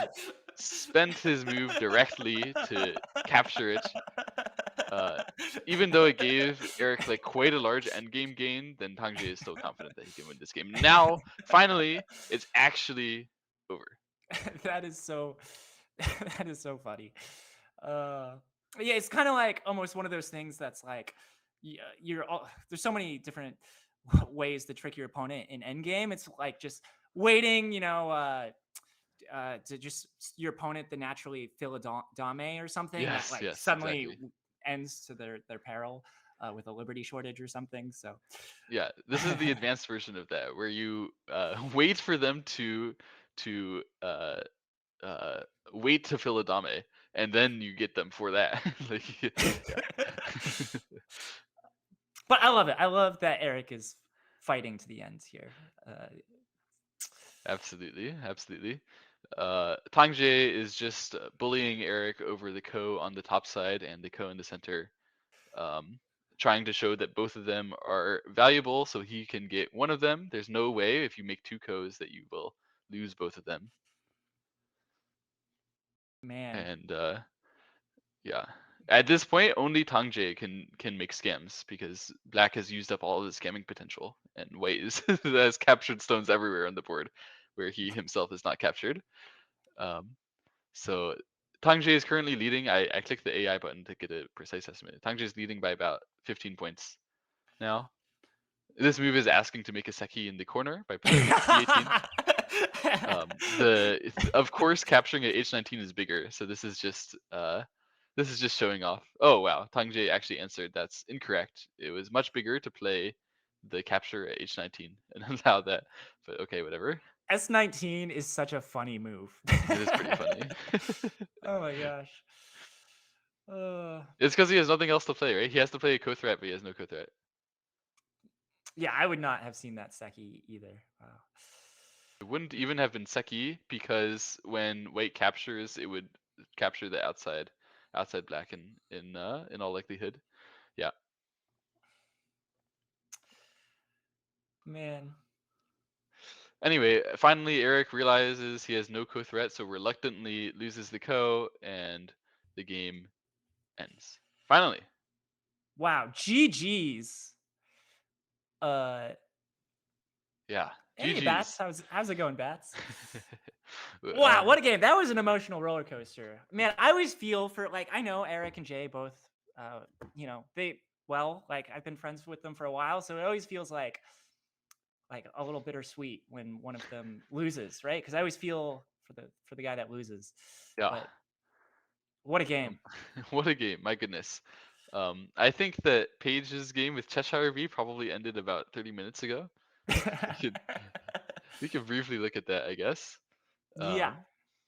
spent his move directly to capture it. Even though it gave Eric like quite a large endgame gain, then TangJie is still confident that he can win this game. Now, finally, it's actually over. That is so that is so funny. Uh yeah, it's kind of like almost one of those things that's like there's so many different ways to trick your opponent in endgame. It's like just waiting, to just your opponent to naturally fill a dame or something that Yes, like yes, suddenly exactly. ends to their peril with a liberty shortage or something. So Yeah, this is the advanced version of that, where you wait for them to uh, wait to fill a dame, and then you get them for that. Like, yeah. but I love it. I love that Eric is fighting to the end here. Absolutely, absolutely. TangJie is just bullying Eric over the ko on the top side and the ko in the center, um, trying to show that both of them are valuable so he can get one of them. There's no way if you make 2 ko's that you will lose both of them. Man. And yeah. At this point, only TangJie can make scams because black has used up all of his scamming potential, and white has captured stones everywhere on the board, where he himself is not captured. Um, so TangJie is currently leading. I clicked the AI button to get a precise estimate. TangJie is leading by about 15 points now. This move is asking to make a seki in the corner by playing E18. Of course capturing at H19 is bigger, so this is just showing off. Oh wow, TangJie actually answered that's incorrect. It was much bigger to play the capture at H19 and allow that. But okay, whatever. S19 is such a funny move. It is pretty funny. Oh my gosh. Uh, It's because he has nothing else to play, right? He has to play a co-threat, but he has no co-threat. yeah, I would not have seen that seki either. Wow. It wouldn't even have been seki because when white captures, it would capture the outside black in all likelihood. Yeah. Man. Anyway, finally Eric realizes he has no co-threat, so reluctantly loses the co, and the game ends. Finally. Wow. GG's. Yeah. Hey Bats, GG's. how's it going, Bats? Uh, Wow, what a game. That was an emotional roller coaster. Man, I always feel for like I know Eric and Jay both like I've been friends with them for a while, so it always feels like a little bittersweet when one of them loses, right? Because I always feel for the guy that loses. yeah. But what a game. What a game. My goodness. I think that Paige's game with CheshireBee probably ended about 30 minutes ago. We could briefly look at that, I guess. Yeah.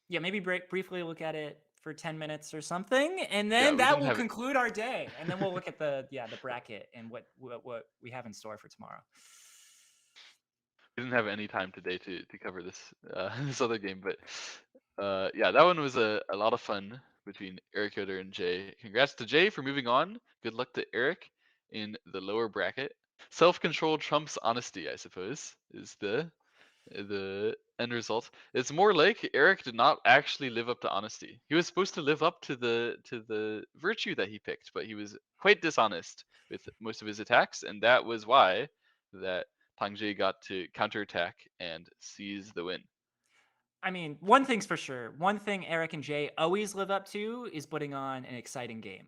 Yeah, maybe briefly look at it for 10 minutes or something, and Yeah, then we that didn't will have it. conclude our day. And then we'll look at the bracket and what we have in store for tomorrow. We didn't have any time today to cover this this other game, but yeah, that one was a lot of fun between Eric Yoder and Jay. Congrats to Jay for moving on. Good luck to Eric in the lower bracket. Self-control trumps honesty, I suppose, is the end result. It's more like Eric did not actually live up to honesty. He was supposed to live up to the virtue that he picked, but he was quite dishonest with most of his attacks, and that was why that TangJie got to counterattack and seize the win. I mean, one thing's for sure. One thing Eric and Jay always live up to is putting on an exciting game.